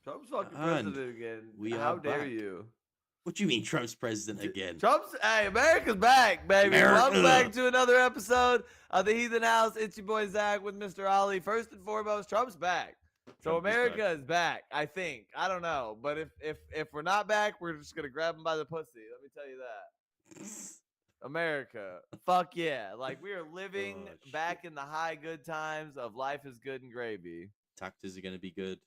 Trump's fucking And president again. we How are dare back. you? What do you mean Trump's president again? Hey, America's back, baby. Welcome back to another episode of the Heathen House. It's your boy Zach with Mr. Ali. First and foremost, Trump's back. So America is back, I think. I don't know. But if we're not back, we're just gonna grab him by the pussy. Let me tell you that. America. Fuck yeah. Like we are living back in the high good times of life is good and gravy. Taxes are gonna be good.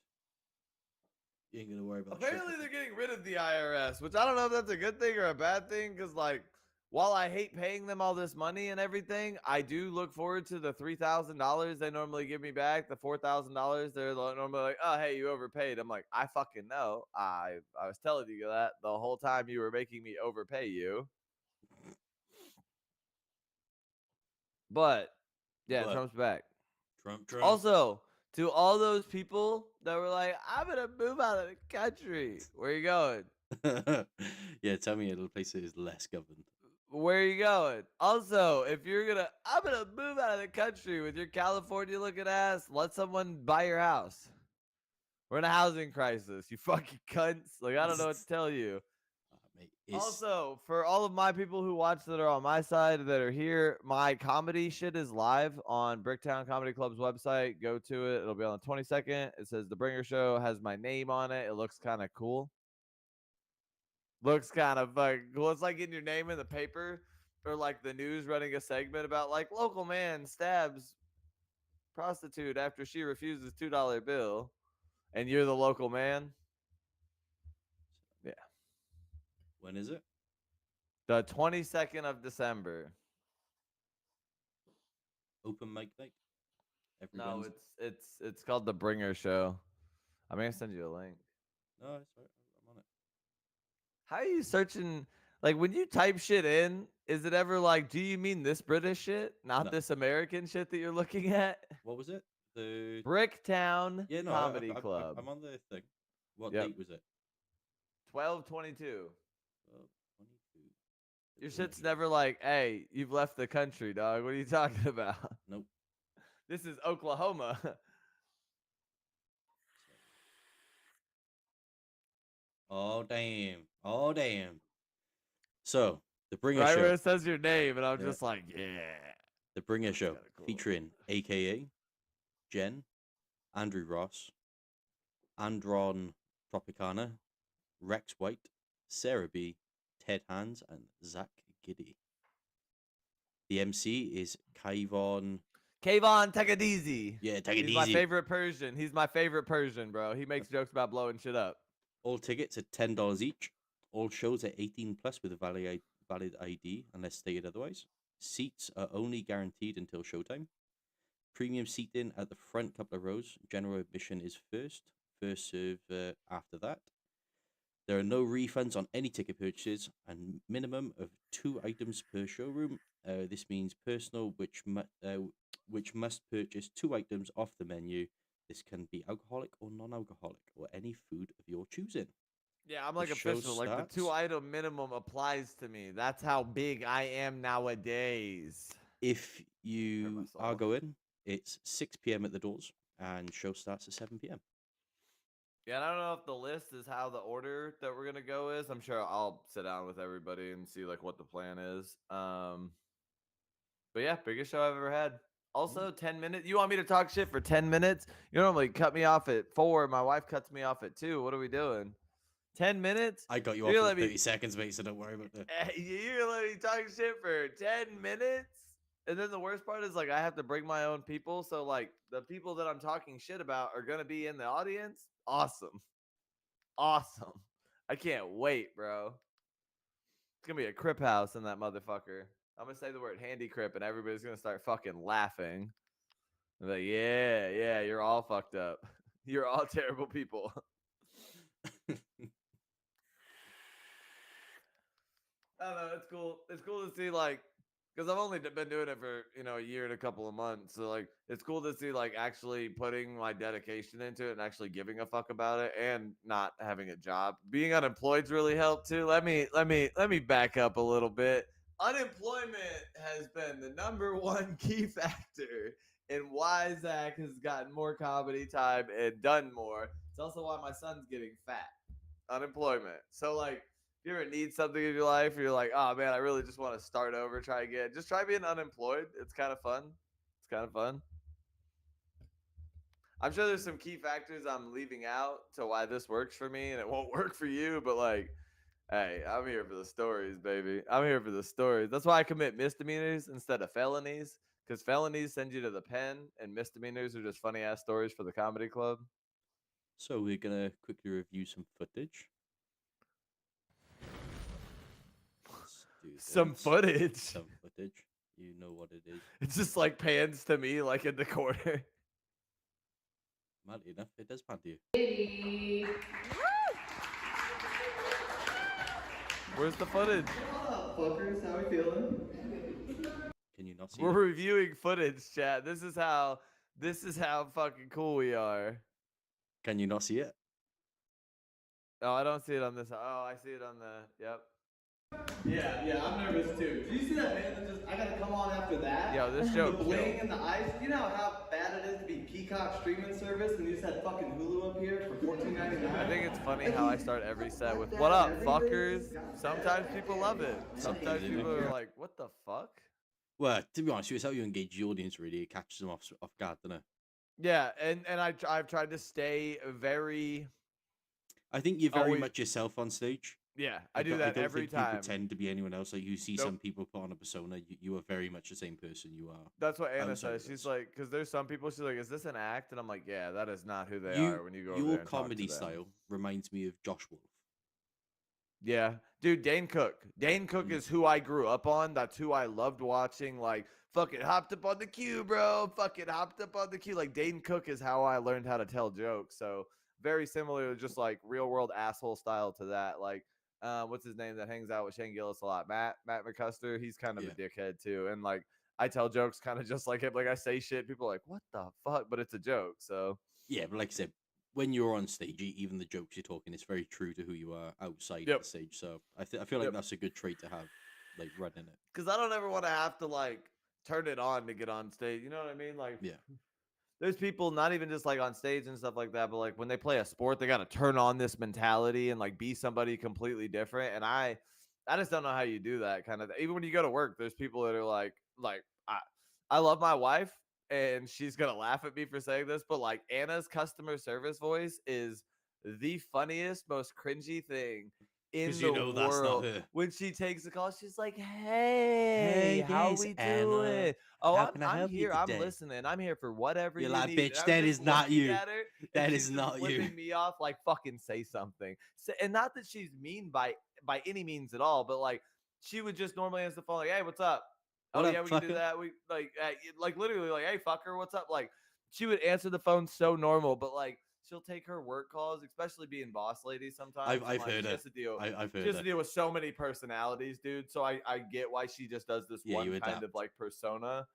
You ain't gonna worry about Apparently they're getting rid of the IRS, which I don't know if that's a good thing or a bad thing, because like while I hate paying them all this money and everything, I do look forward to the $3,000 they normally give me back, the $4,000 they're normally like, oh hey, you overpaid. I'm like, I fucking know. I was telling you that the whole time you were making me overpay you. But yeah, Trump's back. Trump. Also, to all those people that were like, I'm gonna move out of the country. Where are you going? Yeah, tell me a little place that is less governed. Where are you going? Also, if you're I'm gonna move out of the country with your California looking ass, let someone buy your house. We're in a housing crisis, you fucking cunts. Like, I don't know what to tell you. Also, for all of my people who watch that are on my side that are here, my comedy shit is live on Bricktown Comedy Club's website. Go to it. It'll be on the 22nd. It says The Bringer Show, has my name on it. It looks kind of cool. Looks kind of fucking cool. It's like getting your name in the paper or like the news running a segment about like local man stabs prostitute after she refuses $2 bill and you're the local man. Yeah. When is it? The 22nd of December. Open mic night? No, it's called The Bringer Show. I'm going to send you a link. No, it's right. I'm on it. How are you searching? Like, when you type shit in, is it ever like, do you mean this British shit? Not this American shit that you're looking at? What was it? The Bricktown Comedy Club. I'm on the thing. What date was it? 12/22. Your shit's never like, hey, you've left the country, dog. What are you talking about? Nope. This is Oklahoma. Oh, damn. Oh, damn. So, The Bringer Right Show. where it says your name, and I'm just like, yeah. The Bringer Show, featuring AKA, Jen, Andrew Ross, Andron Tropicana, Rex White, Sarah B, Ted Hands, and Zach Giddy. The MC is Kayvon. Take it easy. Yeah, take it easy. He's my favorite Persian. He's my favorite Persian, bro. He makes jokes about blowing shit up. All tickets are $10 each. All shows are 18 plus with a valid ID unless stated otherwise. Seats are only guaranteed until showtime. Premium seating at the front couple of rows. General admission is first serve after that. There are no refunds on any ticket purchases and minimum of 2 items per showroom. This means personal, which must purchase 2 items off the menu. This can be alcoholic or non-alcoholic or any food of your choosing. Yeah, I'm like official. Like the 2-item minimum applies to me. That's how big I am nowadays. If you are going, it's 6 p.m. at the doors and show starts at 7 p.m. Yeah, and I don't know if the list is how the order that we're gonna go is. I'm sure I'll sit down with everybody and see like what the plan is. But yeah, biggest show I've ever had. Also, 10 minutes. You want me to talk shit for 10 minutes? You normally cut me off at 4. My wife cuts me off at 2. What are we doing? 10 minutes? I got you off for 30 seconds, mate, so don't worry about that. You're gonna let me talk shit for 10 minutes? And then the worst part is, like, I have to bring my own people. So, like, the people that I'm talking shit about are gonna be in the audience. Awesome. I can't wait, bro. It's gonna be a crip house in that motherfucker. I'm gonna say the word handy crip and everybody's gonna start fucking laughing. I'm like, yeah, you're all fucked up. You're all terrible people. I don't know. It's cool. It's cool to see, like, because I've only been doing it for, a year and a couple of months. So, like, it's cool to see, like, actually putting my dedication into it and actually giving a fuck about it and not having a job. Being unemployed's really helped too. Let me back up a little bit. Unemployment has been the number one key factor in why Zach has gotten more comedy time and done more. It's also why my son's getting fat. Unemployment. So like, if you ever need something in your life, or you're like, oh man, I really just want to start over, try again. Just try being unemployed. It's kind of fun. It's kind of fun. I'm sure there's some key factors I'm leaving out to why this works for me and it won't work for you, but like, hey, I'm here for the stories, baby. I'm here for the stories. That's why I commit misdemeanors instead of felonies, because felonies send you to the pen, and misdemeanors are just funny ass stories for the comedy club. So we're gonna quickly review some footage. Let's do Some this. footage. Some footage. You know what it is. It's just like pans to me, like in the corner. Madly enough, it does pan to you. Where's the footage? What up, fuckers? How we feeling? Can you not see We're it? reviewing footage, chat. This is how fucking cool we are. Can you not see it? Oh, I don't see it on this. Oh, I see it on the. Yep. Yeah, I'm nervous too. Do you see that man that just, I gotta come on after that? Yo, this joke The bling killed. and the ice. You know how bad it is to be Peacock streaming service and you just had fucking Hulu up here for $14.99? I think it's funny how I start every set with "What up, fuckers?" Sometimes people love it. Sometimes people are like, "What the fuck?" Well, to be honest, it's how you engage the audience. Really, it catches them off guard, doesn't it? Yeah, and I've tried to stay very. I think you're very Always- much yourself on stage. Yeah, I do that I don't every think time. You pretend to be anyone else. Like you see Nope. some people put on a persona. You are very much the same person you are. That's what Anna outside says. of She's this. like, because there's some people. She's like, "Is this an act?" And I'm like, "Yeah, that is not who they You- are." When you go over Your there and talk comedy to them. style reminds me of Josh Wolf. Yeah, dude, Dane Cook. Dane Cook is who I grew up on. That's who I loved watching. Like, fucking hopped up on the queue, bro. Fucking hopped up on the queue. Like, Dane Cook is how I learned how to tell jokes. So very similar, just like real world asshole style to that. Like, what's his name that hangs out with Shane Gillis a lot? Matt McCuster. He's kind of a dickhead too. And like, I tell jokes kind of just like him. Like, I say shit. People are like, "What the fuck?" But it's a joke. So Yeah, but like I said, when you're on stage, even the jokes you're talking, it's very true to who you are outside Yep. the stage. So I feel like that's a good trait to have, like running it. because I don't ever want to have to like turn it on to get on stage. You know what I mean? Like, Yeah. there's people not even just like on stage and stuff like that, but like when they play a sport, they got to turn on this mentality and like be somebody completely different. And I just don't know how you do that kind of. Even when you go to work, there's people that are like I love my wife and she's gonna laugh at me for saying this, but like Anna's customer service voice is the funniest, most cringy thing in 'Cause the you know that's not world. her. When she takes the call, she's like, "Hey, how guys, we Anna. doing? Oh, How can I I'm help you here. I'm today?" listening. I'm here for whatever You're you like, need." "Bitch, And I'm that just is not looking you. at her, and That she's is just not you." flipping me off like, "Fucking say something." And not that she's mean by any means at all, but like she would just normally answer the phone like, "Hey, what's up? What Oh up, yeah, we can do fucker?" that. We like literally like, "Hey, fucker, what's up?" Like she would answer the phone so normal, but like she'll take her work calls, especially being boss lady sometimes. I've and, like, heard she her. has to deal. I've She heard has to her. deal with so many personalities, dude. So I get why she just does this Yeah, one you kind of adapt. like persona.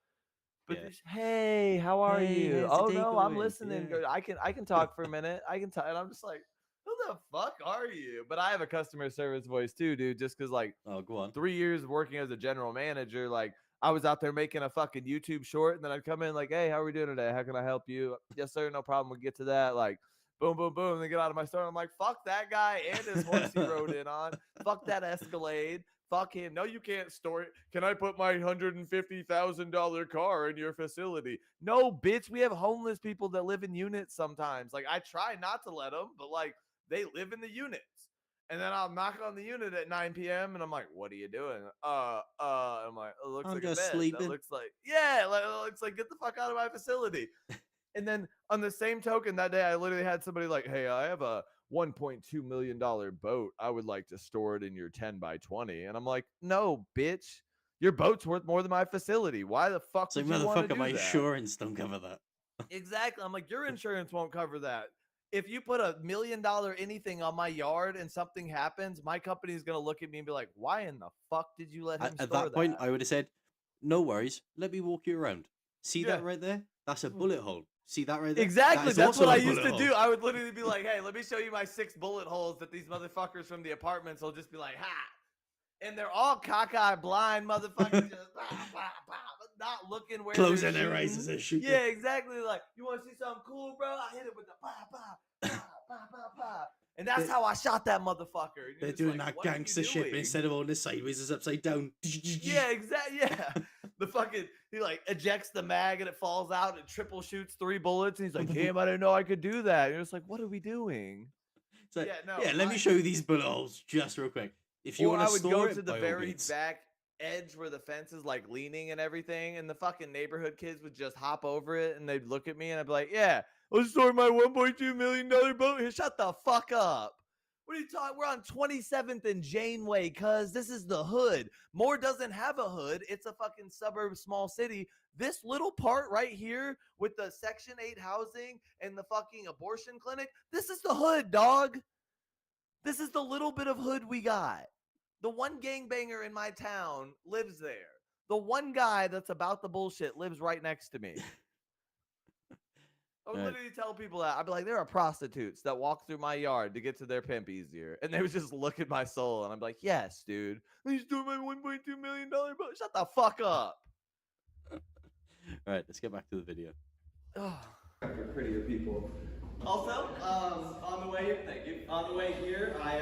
But Yeah. just, "Hey, how are Hey, you? how's the Oh day no, I'm going? listening. Yeah. I can talk for a minute. I can talk." And I'm just like, "Who the fuck are you?" But I have a customer service voice too, dude. Just because like Oh, go on. 3 years working as a general manager, like I was out there making a fucking YouTube short, and then I'd come in like, "Hey, how are we doing today? How can I help you?" "Yes, sir, no problem. We'll get to that." Like, boom, boom, boom. And they get out of my store. And I'm like, "Fuck that guy and his horse he rode in on. Fuck that Escalade. Fuck him. No, you can't store it. Can I put my $150,000 car in your facility?" "No, bitch. We have homeless people that live in units sometimes. Like, I try not to let them, but like they live in the units." And then I'll knock on the unit at 9 p.m. and I'm like, "What are you doing?" I'm like, "It looks I'm like just a bed. sleeping." That looks like, yeah, like, it looks like, get the fuck out of my facility." And then on the same token, that day I literally had somebody like, "Hey, I have a $1.2 million boat. I would like to store it in your 10 by 20. And I'm like, "No, bitch. Your boat's worth more than my facility. Why the fuck So, would you want to motherfucker, do my that?" insurance don't cover that. Exactly. I'm like, "Your insurance won't cover that. If you put $1 million anything on my yard and something happens, my company is gonna look at me and be like, 'Why in the fuck did you let him At store that point, that?'" I would have said, "No worries. Let me walk you around. See Yeah. that right there? That's a bullet hole. See that right there? Exactly. That is That's also what I a used bullet to hole." do. I would literally be like, "Hey, let me show you my 6 bullet holes," that these motherfuckers from the apartments will just be like, "Ha." And they're all cockeyed blind motherfuckers, just not looking where Closing they're their eyes shooting. as they're shooting. Yeah, exactly. Like, "You want to see something cool, bro? I hit it with the bah, bah, bah, bah." And that's how I shot that motherfucker. And you're They're just doing like, that what are you gangster shit, but doing? instead of holding it sideways, it's upside down. Yeah, exactly. Yeah. The fucking, he like ejects the mag and it falls out and triple shoots 3 bullets. And he's like, damn, I didn't know I could do that. And you're just like, what are we doing? It's like, Yeah, no, yeah, let me show you these bullet holes just real quick. If you Or want I to would store go it, to the by all very means. back edge where the fence is like leaning and everything, and the fucking neighborhood kids would just hop over it and they'd look at me and I'd be like, yeah, I'll store my $1.2 million boat here. Shut the fuck up. What are you talking? We're on 27th and Janeway, cuz this is the hood. Moore doesn't have a hood. It's a fucking suburb, small city. This little part right here with the Section 8 housing and the fucking abortion clinic, this is the hood, dog. This is the little bit of hood we got. The one gangbanger in my town lives there. The one guy that's about the bullshit lives right next to me. I would Right. literally tell people that. I'd be like, there are prostitutes that walk through my yard to get to their pimp easier. And they would just look at my soul. And I'm like, yes, dude. He's doing my $1.2 million boat. Shut the fuck up. All right, let's get back to the video. For prettier people. Also, on the way, thank you. On the way here, I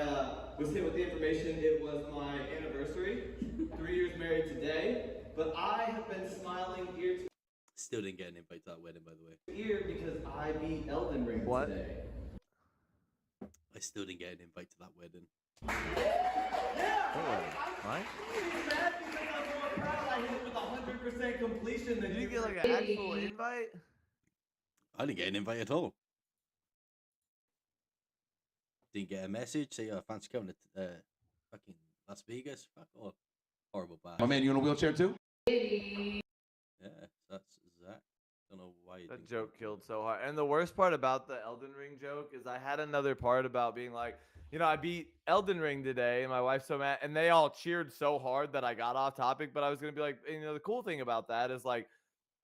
was hit with the information. It was my anniversary. 3 years married today, but I have been smiling ear to Still didn't get an invite to that wedding, by the way. ear because I beat Elden Ring What? today. I still didn't get an invite to that wedding. Right? He's mad because I'm more proud. I hit it with 100% completion than Did you get like an actual invite? I didn't get an invite at all. Didn't get a message say, fancy coming to fucking Las Vegas. Fuck off. Horrible bad. My man, you in a wheelchair too? Yeah, that's Zach. Don't know why you That think joke killed so hard. And the worst part about the Elden Ring joke is I had another part about being like, you know, I beat Elden Ring today and my wife's so mad. And they all cheered so hard that I got off topic. But I was going to be like, you know, the cool thing about that is like,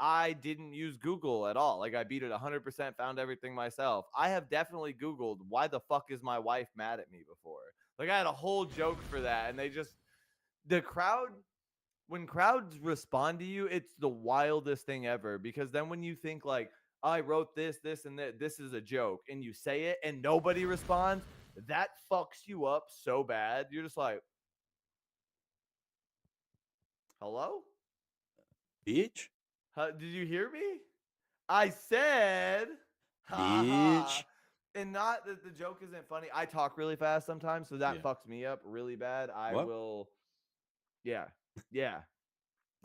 I didn't use Google at all. Like I beat it 100%, found everything myself. I have definitely Googled why the fuck is my wife mad at me before. Like I had a whole joke for that. And they just, the crowd, when crowds respond to you, it's the wildest thing ever. Because then when you think like, I wrote this, and this is a joke, and you say it and nobody responds, that fucks you up so bad. You're just like, hello? bitch. Did you hear me? I said, Bitch. And not that the joke isn't funny. I talk really fast sometimes, so that Yeah. fucks me up really bad. I What? will, yeah.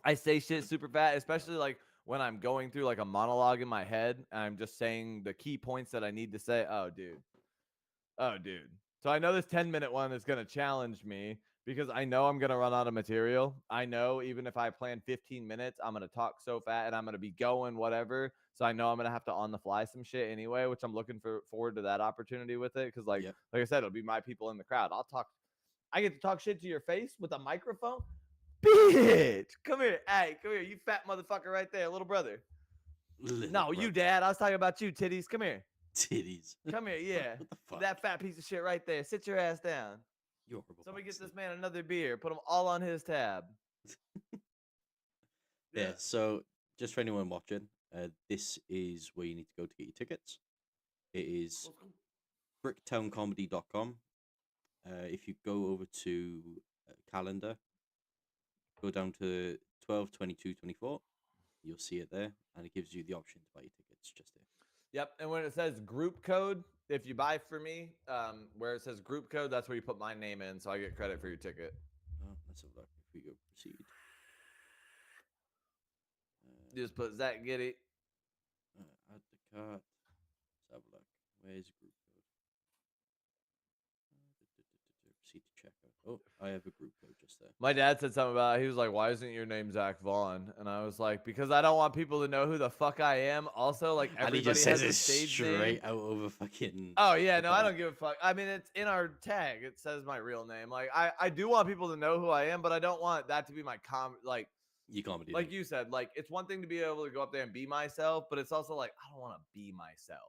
I say shit super fast, especially like when I'm going through like a monologue in my head and I'm just saying the key points that I need to say. Oh, dude. So I know this 10-minute one is going to challenge me because I know I'm going to run out of material. I know even if I plan 15 minutes, I'm going to talk so fast and I'm going to be going whatever. So I know I'm going to have to on the fly some shit anyway, which I'm looking forward to that opportunity with it. Cause like I said, it'll be my people in the crowd. I get to talk shit to your face with a microphone. Bitch, come here. Hey, come here. You fat motherfucker right there, little brother. No, you dad. I was talking about you, titties. Come here. Titties. Come here, yeah. What the fuck? That fat piece of shit right there. Sit your ass down. You're horrible. Somebody get bastard. this man another beer. Put them all on his tab. Yeah, so just for anyone watching, this is where you need to go to get your tickets. It is bricktowncomedy.com. If you go over to calendar, go down to 12/22/24, you'll see it there, and it gives you the option to buy your tickets just here. Yep, and when it says group code, if you buy for me, where it says group code, that's where you put my name in, so I get credit for your ticket. Let's have a look. If we go proceed. You just put Zach Giddy. Add the cart. Let's have a look. Where's group code? Proceed to checkout. Oh, I have a group code just there. My dad said something about it. He was like, why isn't your name Zach Vaughn? And I was like, because I don't want people to know who the fuck I am. Also, like, And everybody he just says has a it stage straight name. out over fucking. Oh, yeah, no, I don't give a fuck. I mean, it's in our tag. It says my real name. Like, I do want people to know who I am, but I don't want that to be my Your comedy. like name. you said, like, it's one thing to be able to go up there and be myself, but it's also like, I don't want to be myself.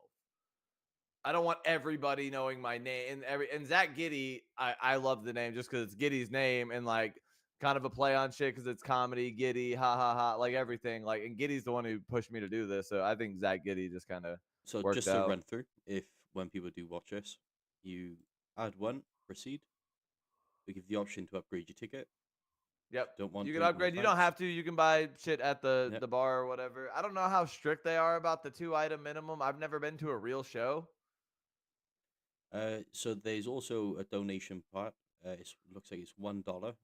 I don't want everybody knowing my name and Zach Giddy. I love the name just because it's Giddy's name and like kind of a play on shit because it's comedy, Giddy, ha ha ha, like everything. Like, and Giddy's the one who pushed me to do this, so I think Zach Giddy just kind of So worked just out. to run through, if when people do watch us. You add one, proceed. We give the option to upgrade your ticket. Yep. Don't want You to, can upgrade. You don't thanks. have to. You can buy shit at the Yep. bar or whatever. I don't know how strict they are about the 2-item minimum. I've never been to a real show. So there's also a donation part. It looks like it's $1 for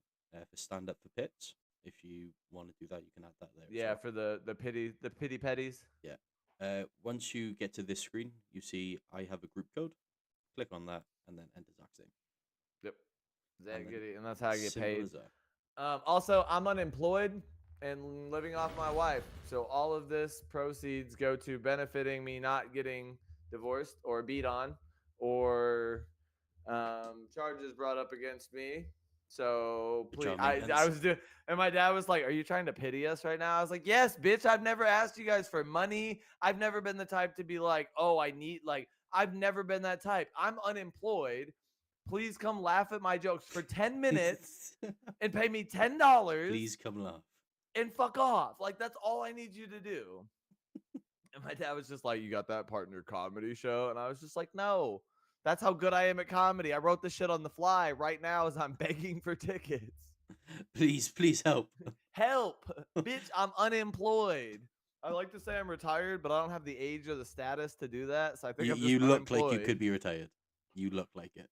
stand up for pits. If you want to do that, you can add that there. Yeah, as well. for the pity petties. Yeah. Once you get to this screen, you see I have a group code. Click on that and then enter Zach's name. Yep. And then And that's how I get simple paid. as that. Also, I'm unemployed and living off my wife. So all of this proceeds go to benefiting me not getting divorced or beat on or charges brought up against me. So Good please, job, I maintenance. was doing, and my dad was like, "Are you trying to pity us right now?" I was like, "Yes, bitch. I've never asked you guys for money. I've never been the type to be like, oh, I need like. I've never been that type. I'm unemployed. Please come laugh at my jokes for 10 minutes and pay me $10. Please come laugh. And fuck off. Like that's all I need you to do." And my dad was just like, "You got that part in your comedy show?" And I was just like, "No. That's how good I am at comedy. I wrote this shit on the fly right now as I'm begging for tickets. Please help. Help, bitch, I'm unemployed." I like to say I'm retired, but I don't have the age or the status to do that. So I think I'm just You look like you unemployed. could be retired. You look like it.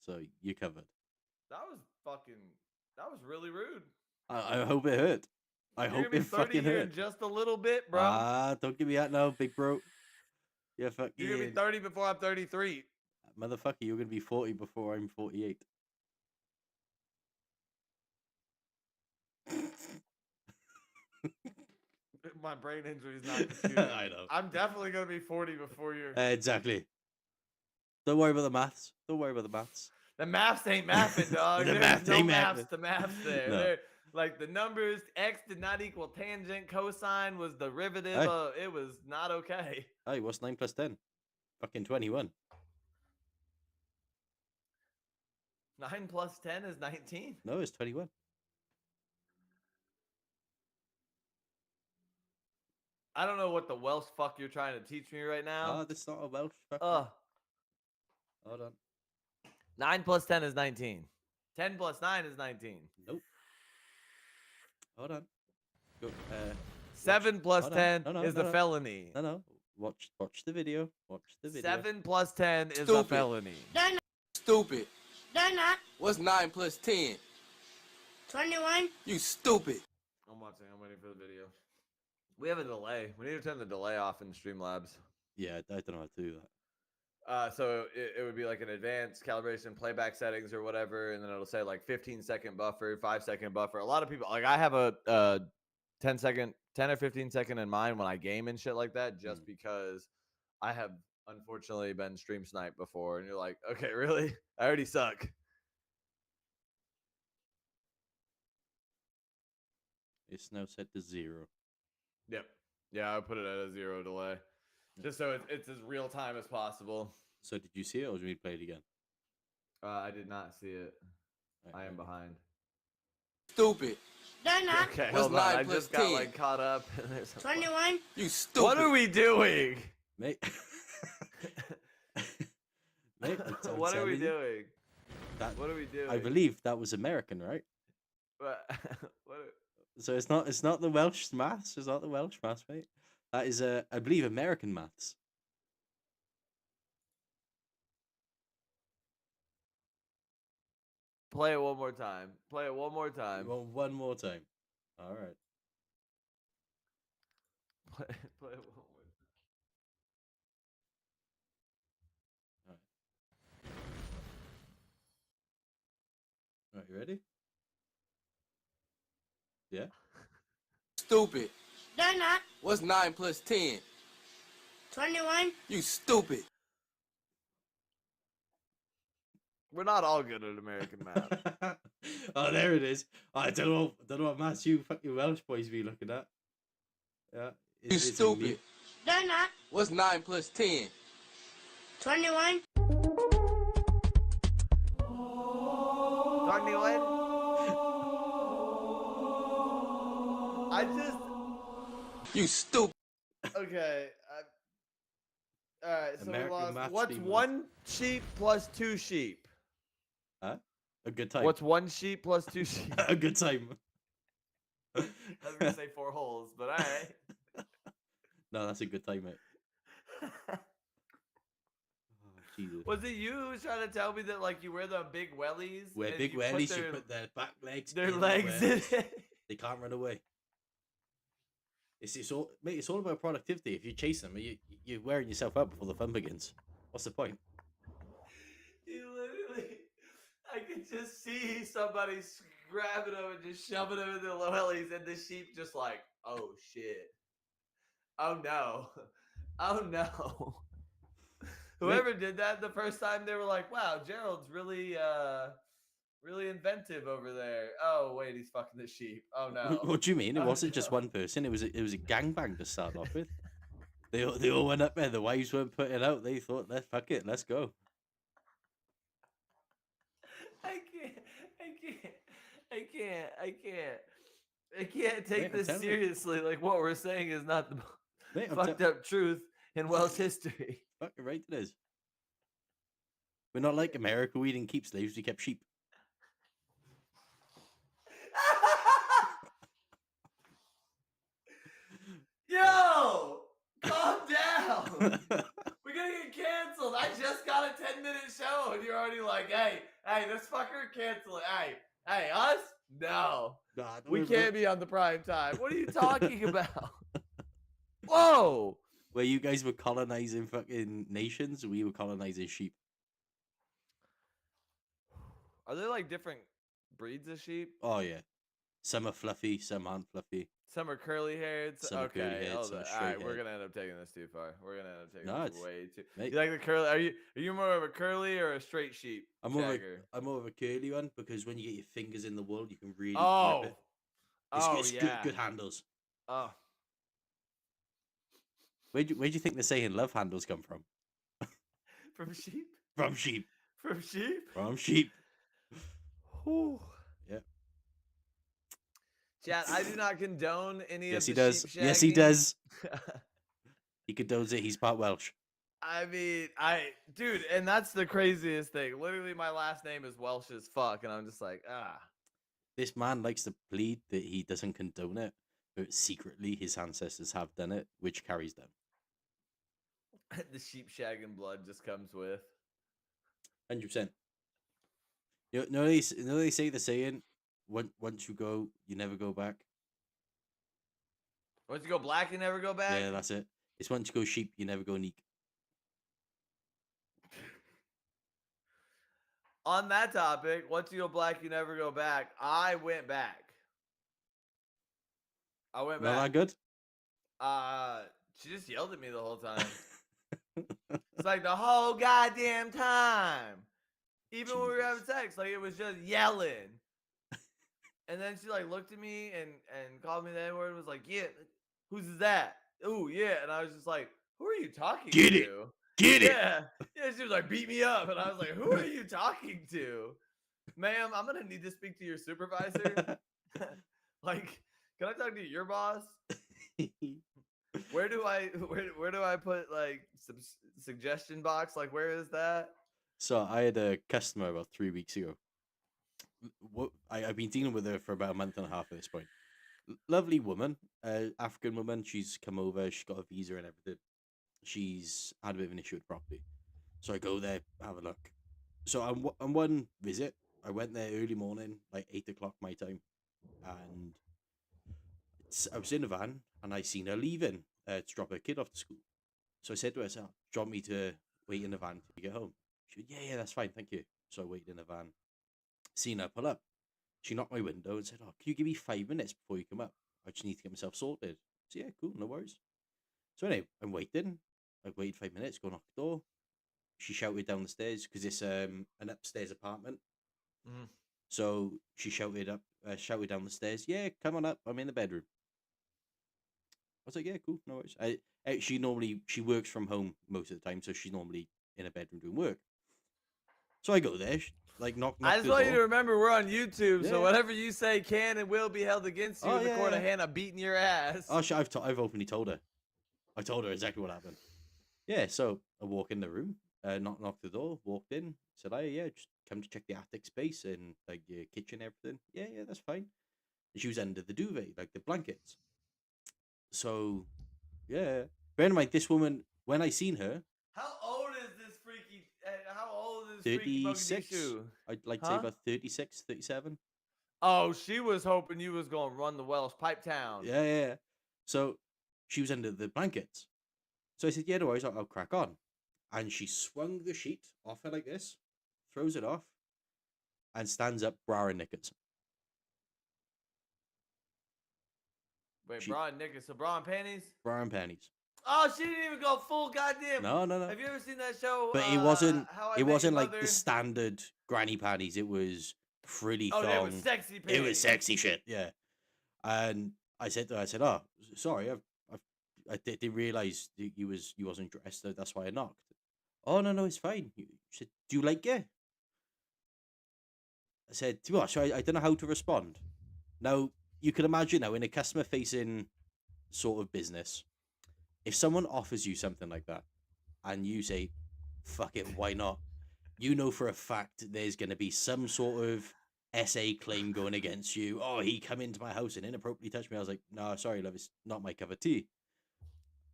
So you're covered. That was really rude. I hope it hurt. I You're hope gonna be it 30 fucking here hurt. in just a little bit, bro. Don't give me that now, big bro. Yeah, fuck You're gonna be 30 before I'm 33. Motherfucker, you're gonna be 40 before I'm 48. My brain injury is not computing. I know. I'm definitely gonna be 40 before you're. Exactly. Don't worry about the maths. Don't worry about the maths. The maths ain't mathing, dog. The There's math no ain't maths mathing. to maths there. No. They're, like the numbers, x did not equal tangent, cosine was derivative. Hey. It was not okay. Hey, what's 9 plus 10? Fucking 21. 9 plus 10 is 19. No, it's 21. I don't know what the Welsh fuck you're trying to teach me right now. Oh, this is not a Welsh fucker. Hold on. 9 plus 10 is 19. 10 plus 9 is 19. Nope. Hold on. Go, 7 plus hold on. 10 No, is no, the no. felony. No. Watch the video. Watch the video. 7 plus 10 is a Stupid. felony. Stupid. They're not. What's 9 plus 10? 21. You stupid. I'm watching. I'm waiting for the video. We have a delay. We need to turn the delay off in Streamlabs. Yeah, I don't know how to do that. So it would be like an advanced calibration playback settings or whatever, and then it'll say like 15-second buffer, 5-second buffer. A lot of people, like I have a 10 or 15 second in mind when I game and shit like that, just because I have unfortunately been stream sniped before, and you're like, okay, really? I already suck. It's now set to 0. Yep. Yeah, I put it at a 0 delay, just so it's as real time as possible. So did you see it, or do you need to play it again? I did not see it. Right, I am okay. behind. Stupid. They're not. Okay, What's hold on. 9 I plus just got 10? like caught up. There's a 21. You stupid. What are we doing? Mate. Mate, I'm What are we telling you, doing? that- What are we doing? I believe that was American, right? What? So it's not the Welsh maths. It's not the Welsh maths, mate. That is I believe American maths. Play it one more time. Play it one more time. Well, one more time. All right. Play it one more time. All right, you ready? Yeah. Stupid. They're not. What's 9 plus 10? 21. You stupid. We're not all good at American math. Oh, there it is. I don't know what maths you fucking Welsh boys be looking at. Yeah. You stupid. They're not. What's 9 plus 10? 21. 21. I just You stupid. okay. All right, so American we lost. maths What's being one sheep plus two sheep? Huh? A good time. What's one sheep plus two sheep? A good time. I was gonna say 4 holes, but all right. No, that's a good time, mate. Oh, Jesus. Was it you who was trying to tell me that like you wear the big wellies? Where and big you wellies, you put their back legs. their in the legs in wellies. it? They can't run away. It's all, mate. It's all about productivity. If you chase them, you're wearing yourself out before the fun begins. What's the point? You literally, I could just see somebody grabbing them and just shoving them in the wellies, and the sheep just like, oh shit, oh no, oh no. Whoever did that the first time, they were like, wow, Gerald's really really inventive over there. Oh wait, he's fucking the sheep. Oh no. What do you mean? It Oh, wasn't just no. one person. It was a gangbang to start off with. They all went up there. The wives weren't putting out. They thought, let's fuck it, let's go. I can't take Mate, I'm this telling you. seriously. Like what we're saying is not the Mate, I'm fucked up truth in Welsh history. fucking right it is. We're not like America. We didn't keep slaves. We kept sheep. Yo, calm down. We're gonna get canceled. I just got a 10-minute show, and you're already like, hey, this fucker cancel it. Hey, us? No, Nah, we can't be on the prime time. What are you talking about? Whoa. Where you guys were colonizing fucking nations, we were colonizing sheep. Are there like different breeds of sheep? Oh yeah, some are fluffy, some aren't fluffy. Some are curly haired. Some are Okay, curly-haired, hold some on. are All right, we're straight-haired. gonna end up taking this too far. We're gonna end up taking No, this it's- way too. mate. You like the curly? Are you more of a curly or a straight sheep? I'm more shagger? of a curly one because when you get your fingers in the wool, you can really Oh, grip it. It's, oh it's yeah. good handles. Oh, Where'd you think the saying "love handles" come from? from sheep. From sheep. From sheep. From sheep. Whew. Yeah. Chat, I do not condone any Yes, of he the does. sheep Yes, he shagging. does. He condones it. He's part Welsh. I mean, dude, and that's the craziest thing. Literally, my last name is Welsh as fuck, and I'm just like, This man likes to plead that he doesn't condone it, but secretly his ancestors have done it, which carries them. the sheep shagging blood just comes with. 100%. You know they say the saying, once you go, you never go back. Once you go black, you never go back. Yeah, that's it. It's once you go sheep, you never go neek. On that topic, once you go black, you never go back. I went back. I went Not that back. good? She just yelled at me the whole time. It's like the whole goddamn time. Even when we were having sex, like it was just yelling. And then she like looked at me and called me the N-word and was like, yeah, who's that? Ooh, yeah. And I was just like, who are you talking Get to? it. Get it. Yeah. Yeah, she was like, beat me up. And I was like, who are you talking to? Ma'am, I'm gonna need to speak to your supervisor. Like, can I talk to your boss? Where do I put like some suggestion box? Like, where is that? So I had a customer about 3 weeks ago. I've been dealing with her for about a month and a half at this point. Lovely woman, African woman. She's come over. She's got a visa and everything. She's had a bit of an issue with property. So I go there, have a look. So on one visit, I went there early morning, like 8 o'clock my time. And I was in a van and I seen her leaving to drop her kid off to school. So I said to her, do you want me to wait in the van till you get home? She went, yeah, that's fine, thank you. So I waited in the van. Seen her pull up. She knocked my window and said, can you give me 5 minutes before you come up? I just need to get myself sorted. So yeah, cool, no worries. So anyway, I'm waiting. I waited 5 minutes, go knock the door. She shouted down the stairs because it's an upstairs apartment. Mhm. So she shouted down the stairs, yeah, come on up, I'm in the bedroom. I was like, yeah, cool, no worries. She works from home most of the time, so she's normally in a bedroom doing work. So I go there, knock I just the want you to door. remember we're on YouTube, Yeah. so whatever you say can and will be held against you Oh, in the yeah, court of yeah. Hannah beating your ass. Oh, I've openly told her. I told her exactly what happened. Yeah, so I walk in the room, knocked the door, walked in, said, "Hey, yeah, just come to check the attic space and like your kitchen, everything." Yeah, yeah, that's fine. And she was under the duvet, like the blankets. So yeah, bear in mind, this woman, when I seen her, How old is this freaky? How old is freaky 36, Mogadishu? I'd like to say Huh? about 36, 37. Oh, she was hoping you was gonna run the Welsh Pipe Town. Yeah, yeah, yeah. So she was under the blankets. So I said, yeah, no worries, I'll crack on. And she swung the sheet off her like this, throws it off, and stands up, bra and knickers. Wait, She bra and knickers, so bra and panties? bra and panties. Oh, she didn't even go full goddamn. No, no, no. Have you ever seen that show? But it wasn't. How I It Met wasn't Your like the Mother? standard granny panties. It was frilly Oh, thong. that was sexy panties. It was sexy shit. Yeah. And I said to her, I said, "Oh, sorry, I didn't realize you wasn't dressed. That's why I knocked." Oh no, no, it's fine. She said, "Do you like it?" I said, "To be honest, I don't know how to respond." Now you can imagine now in a customer facing sort of business, if someone offers you something like that, and you say, "Fuck it, why not?" You know for a fact there's going to be some sort of SA claim going against you. Oh, he come into my house and inappropriately touched me. I was like, no, sorry, love, it's not my cup of tea.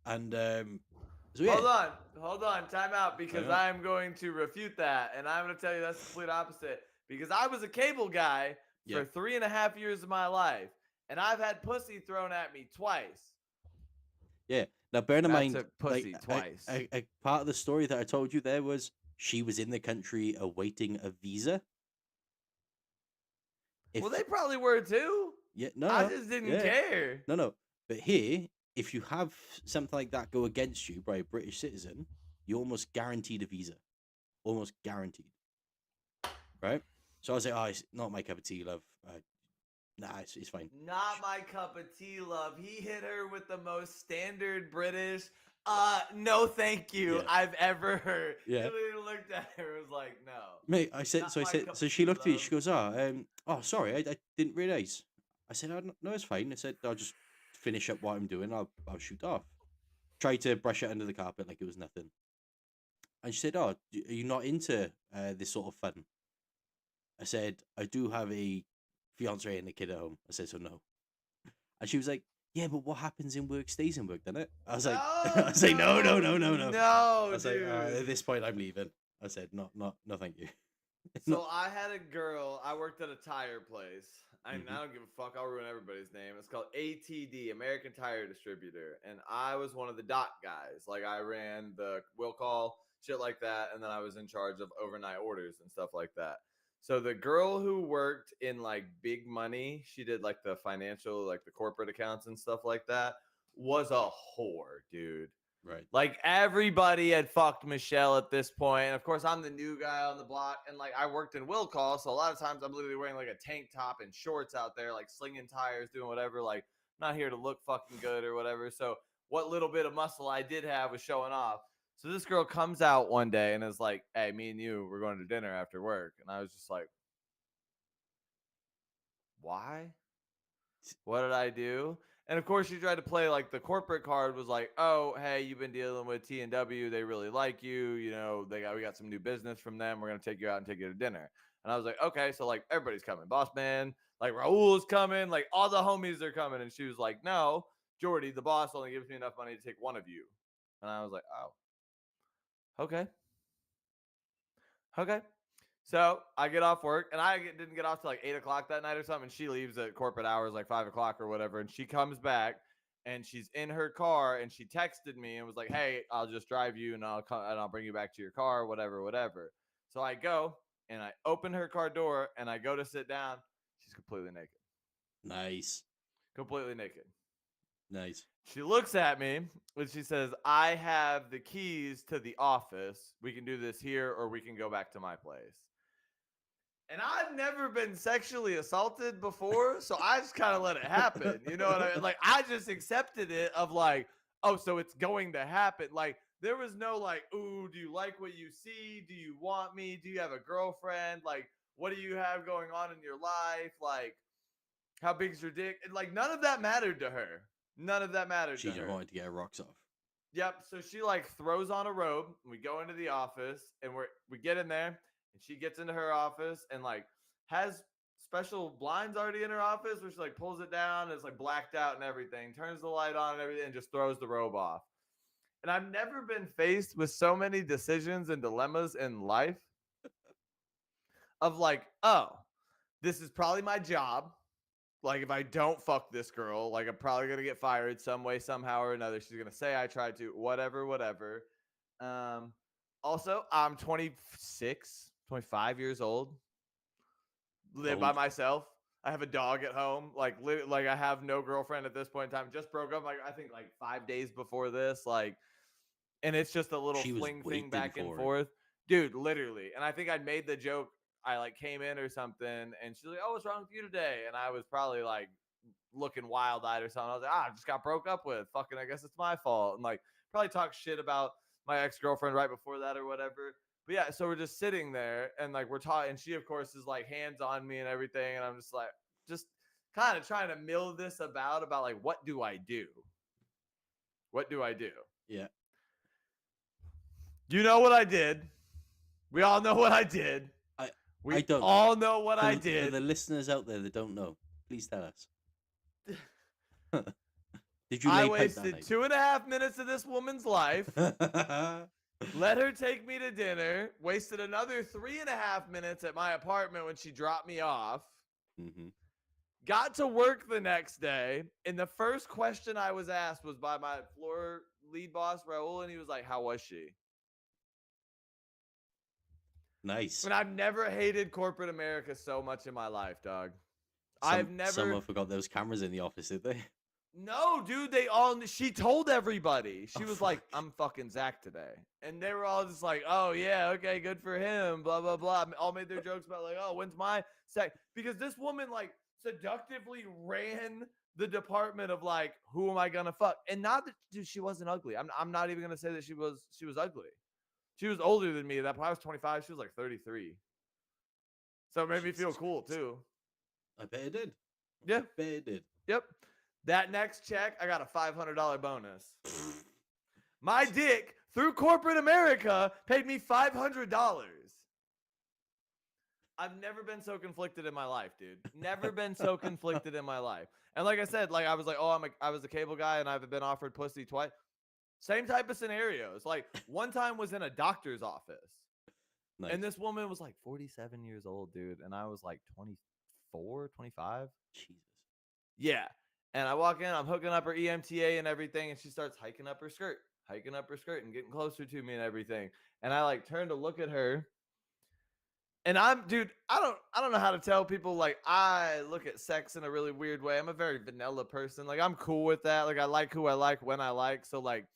And so yeah, Hold on, time out, because Time out. I'm going to refute that, and I'm going to tell you that's the complete opposite. Because I was a cable guy for Yep. 3.5 years of my life, and I've had pussy thrown at me twice. yeah. Now, bear in I mind, took pussy twice. a part of the story that I told you there was she was in the country awaiting a visa. Well, they probably were too. Yeah, no, I no, just didn't yeah. care. No. But here, if you have something like that go against you by a British citizen, you're almost guaranteed a visa. Almost guaranteed. Right? So I was like, oh, it's not my cup of tea, love. Nah, it's fine. Not my cup of tea, love. He hit her with the most standard British, no thank you Yeah. I've ever heard. Yeah. He literally looked at her and was like, no. Mate, I said, Not so I my said, cup so of she tea, looked at me, love. she goes, oh, sorry, I didn't realise. I said, oh, no, it's fine. I said, I'll just finish up what I'm doing. I'll shoot off. Try to brush it under the carpet like it was nothing. And she said, oh, are you not into this sort of fun? I said, I do have a fiance and a kid at home. I said, so no. And she was like, yeah, but what happens in work stays in work, doesn't it? I was like, I was like, no. No, I was dude. like, at this point, I'm leaving. I said, no, thank you. So I had a girl. I worked at a tire place. I Mhm. don't give a fuck. I'll ruin everybody's name. It's called ATD, American Tire Distributor, and I was one of the dock guys. Like I ran the will call, shit like that, and then I was in charge of overnight orders and stuff like that. So the girl who worked in like big money, she did like the financial, like the corporate accounts and stuff like that, was a whore, dude. Right. Like everybody had fucked Michelle at this point. And of course, I'm the new guy on the block. And like I worked in will call. So a lot of times I'm literally wearing like a tank top and shorts out there, like slinging tires, doing whatever. Like I'm not here to look fucking good or whatever. So what little bit of muscle I did have was showing off. So this girl comes out one day and is like, hey, me and you, we're going to dinner after work. And I was just like, why? What did I do? And of course, she tried to play like the corporate card was like, oh, hey, you've been dealing with T&W. They really like you. You know, we got some new business from them. We're going to take you out and take you to dinner. And I was like, okay. So like everybody's coming. Boss man, like Raul is coming. Like all the homies are coming. And she was like, no, Jordy, the boss only gives me enough money to take one of you. And I was like, oh, okay. Okay. So I get off work, and I didn't get off till like 8 o'clock that night or something. And she leaves at corporate hours, like 5 o'clock or whatever. And she comes back, and she's in her car, and she texted me and was like, "Hey, I'll just drive you, and I'll come, and I'll bring you back to your car, whatever." So I go, and I open her car door, and I go to sit down. She's completely naked. Nice. Completely naked. Nice. She looks at me and she says, I have the keys to the office. We can do this here, or we can go back to my place. And I've never been sexually assaulted before, so I just kind of let it happen. You know what I mean? Like, I just accepted it of like, oh, so it's going to happen. Like, there was no like, ooh, do you like what you see? Do you want me? Do you have a girlfriend? Like, what do you have going on in your life? Like, how big's your dick? And like, none of that mattered to her. None of that mattered She to just her. wanted to get her rocks off. Yep. So she like throws on a robe. And we go into the office, and we get in there, and she gets into her office and like has special blinds already in her office, where she like pulls it down. And it's like blacked out and everything. Turns the light on and everything, and just throws the robe off. And I've never been faced with so many decisions and dilemmas in life of like, oh, this is probably my job. Like, if I don't fuck this girl, like, I'm probably going to get fired some way, somehow or another. She's going to say I tried to, whatever. Also, I'm 26, 25 years old. Live by Old. myself. I have a dog at home. Like I have no girlfriend at this point in time. Just broke up, like, I think, like 5 days before this. Like, and it's just a little She was fling thing waiting back and for it. forth. Dude, literally. And I think I made the joke. I like came in or something, and she's like, "Oh, what's wrong with you today?" And I was probably like looking wild-eyed or something. I was like, I just got broke up with. Fucking, I guess it's my fault. And like probably talk shit about my ex-girlfriend right before that or whatever. But yeah, so we're just sitting there and like we're talking, and she of course is like hands on me and everything, and I'm just like just kind of trying to mill this about like what do I do? What do I do? Yeah. You know what I did. We all know what I did. We I don't. all know what I For did. the listeners out there that don't know, please tell us. Did you I lay pipe that wasted night? 2.5 minutes of this woman's life. Let her take me to dinner. Wasted another 3.5 minutes at my apartment when she dropped me off. Mhm. Got to work the next day, and the first question I was asked was by my floor lead boss, Raul, and he was like, "How was she?" Nice. And I've never hated corporate America so much in my life, dog. Someone forgot there was cameras in the office, did they? No, dude, she told everybody. She was like, "I'm fucking Zach today." And they were all just like, "Oh, yeah, okay, good for him, blah, blah, blah." All made their jokes about like, "Oh, when's my Zach?" Because this woman like seductively ran the department of like, who am I gonna fuck? And not that, dude, she wasn't ugly. I'm not even gonna say that she was ugly. She was older than me. That I was 25. She was like 33. So it made me feel Jesus cool Christ. too. I bet it did. Yeah. I bet it did. Yep. That next check, I got a $500 bonus. My dick, through corporate America, paid me $500. I've never been so conflicted in my life, dude. Never been so conflicted in my life. And like I said, like I was like, oh, I was a cable guy and I've been offered pussy twice. Same type of scenarios. Like one time was in a doctor's office. Nice. And this woman was like 47 years old, dude. And I was like 24, 25. Jesus. Yeah. And I walk in, I'm hooking up her EMTA and everything, and she starts hiking up her skirt and getting closer to me and everything. And I like turn to look at her. And I don't know how to tell people, like, I look at sex in a really weird way. I'm a very vanilla person. Like, I'm cool with that. Like, I like who I like when I like. So like,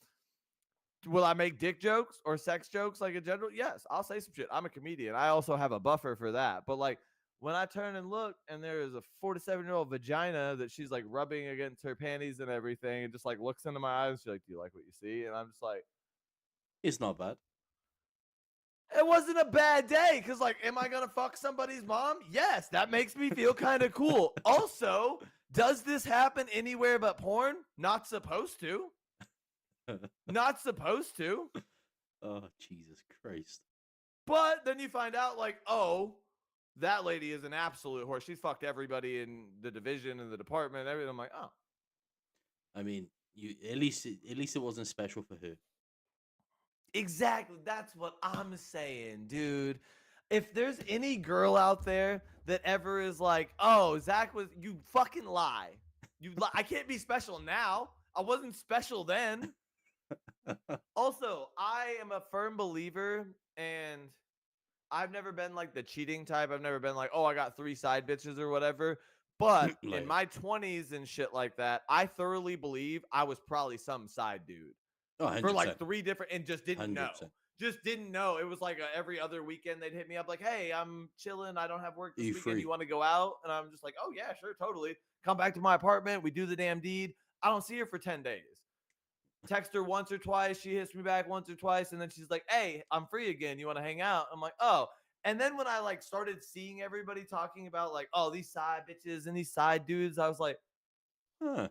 will I make dick jokes or sex jokes like in general? Yes, I'll say some shit. I'm a comedian. I also have a buffer for that. But like when I turn and look and there is a 47-year-old vagina that she's like rubbing against her panties and everything and just like looks into my eyes, she's like, "Do you like what you see?" And I'm just like, It's not bad. it wasn't a bad day because like, am I gonna fuck somebody's mom? Yes, that makes me feel kind of cool. Also, does this happen anywhere but porn? Not supposed to. Not supposed to. Oh, Jesus Christ. But then you find out, like, oh, that lady is an absolute whore. She's fucked everybody in the division and the department and everything. I'm like, oh. I mean, at least it wasn't special for her. Exactly. That's what I'm saying, dude. If there's any girl out there that ever is like, oh, Zach was, you fucking lie. I can't be special now. I wasn't special then. Also, I am a firm believer, and I've never been like the cheating type. I've never been like, oh, I got 3 side bitches or whatever. But in my 20s and shit like that, I thoroughly believe I was probably some side dude. Oh, 100%. For like 3 different, and just didn't know. 100%. Just didn't know. It was like every other weekend they'd hit me up like, hey, I'm chilling. I don't have work this weekend. free? You want to go out? And I'm just like, oh, yeah, sure, totally. Come back to my apartment. We do the damn deed. I don't see her for 10 days. Text her once or twice. She hits me back once or twice. And then she's like, hey, I'm free again. You want to hang out? I'm like, oh. And then when I like started seeing everybody talking about like, oh, these side bitches and these side dudes, I was like, Huh.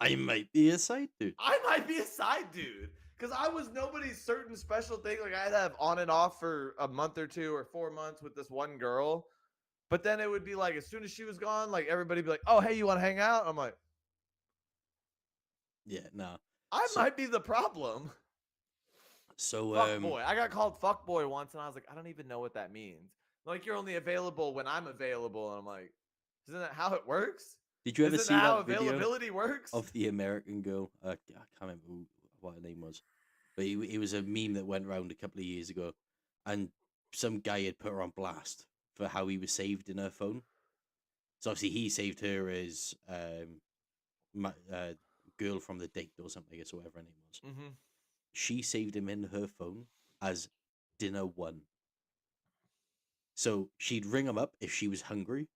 I might be a side dude. I might be a side dude. Because I was nobody's certain special thing. Like I'd have on and off for a month or 2 or 4 months with this one girl. But then it would be like, as soon as she was gone, like everybody be like, oh, hey, you want to hang out? I'm like, Yeah, no. I So- might be the problem. So Fuck boy. I got called fuck boy once and I was like, I don't even know what that means. Like you're only available when I'm available. And I'm like, isn't that how it works? did you ever Isn't see that how that video availability works? of the American girl? I can't remember what her name was, but it was a meme that went around a couple of years ago, and some guy had put her on blast for how he was saved in her phone. So obviously he saved her as girl from the date or something, I guess, or whatever her name was. Mm-hmm. She saved him in her phone as dinner one. So she'd ring him up if she was hungry,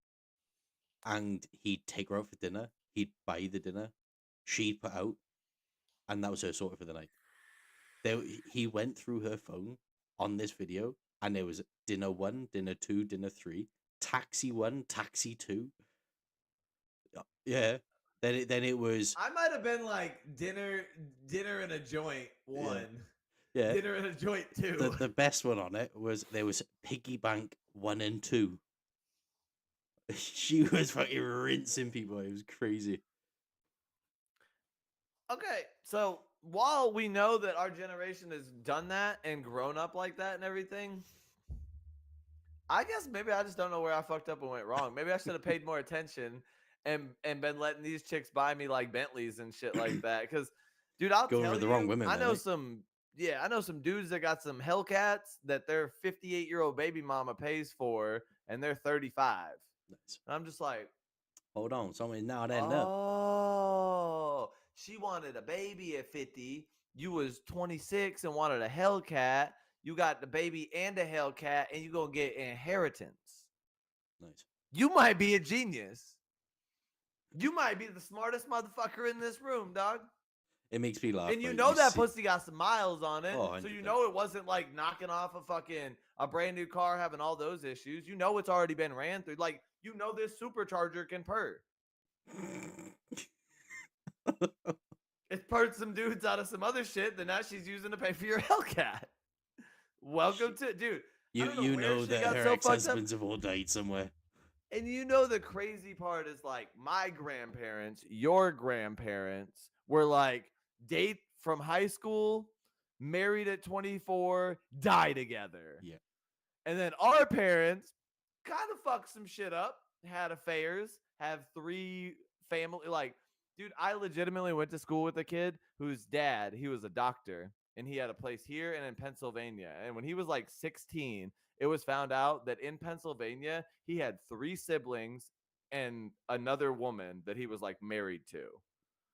and he'd take her out for dinner. He'd buy the dinner, she'd put out, and that was her sorted for the night. He went through her phone on this video, and there was dinner 1, dinner 2, dinner 3, taxi 1, taxi 2. Yeah. Then it was I might have been like dinner in a joint 1. yeah. Dinner in a joint 2. The best one on it was there was piggy bank 1 and 2. She was fucking rinsing people. It was crazy. Okay, so while we know that our generation has done that and grown up like that and everything, I guess maybe I just don't know where I fucked up and went wrong. Maybe I should have paid more attention and been letting these chicks buy me like Bentleys and shit like that. Because, dude, I'll Going tell for the you, wrong women, I man, know eh? I know some dudes that got some Hellcats that their 58-year-old baby mama pays for, and they're 35. Nice. And I'm just like, Hold on, someone now then look. oh, she wanted a baby at 50. You was 26 and wanted a Hellcat. You got the baby and a Hellcat, and you gonna get inheritance. Nice. You might be a genius. You might be the smartest motherfucker in this room, dog. It makes me laugh. And you like, know that see- pussy got some miles on it. Oh, So you 100%. know it wasn't like knocking off a brand new car, having all those issues. You know it's already been ran through. Like, you know this supercharger can purr. It purred some dudes out of some other shit that now she's using to pay for your Hellcat. Welcome to, dude. I don't You where know she that got her so fucked up. ex-husbands have all died somewhere. And you know the crazy part is like my grandparents, your grandparents were like date from high school, married at 24, die together. Yeah. And then our parents kind of fucked some shit up, had affairs, have 3 family like dude, I legitimately went to school with a kid whose dad, he was a doctor and he had a place here and in Pennsylvania. And when he was like 16, it was found out that in Pennsylvania, he had 3 siblings and another woman that he was like married to.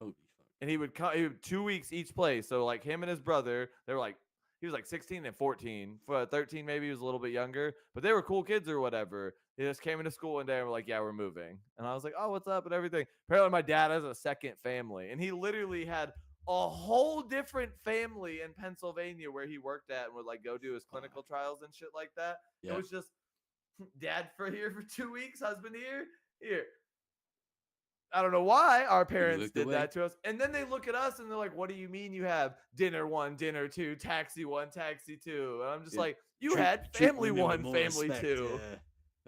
Holy fuck. And he would come 2 weeks each place. So like him and his brother, they were like, he was like 16 and 14. For 13, maybe he was a little bit younger, but they were cool kids or whatever. They just came into school one day and were like, yeah, we're moving. And I was like, oh, what's up and everything. Apparently my dad has a second family. And he literally had a whole different family in Pennsylvania where he worked at and would like go do his clinical trials and shit like that. Yeah. It was just dad for here for 2 weeks, husband here. I don't know why our parents looked did away. that to us. And then they look at us and they're like, what do you mean you have dinner 1, dinner 2, taxi 1, taxi 2? And I'm just Yeah. like, you Treat- had treat family women with 1, more family respect, 2. yeah.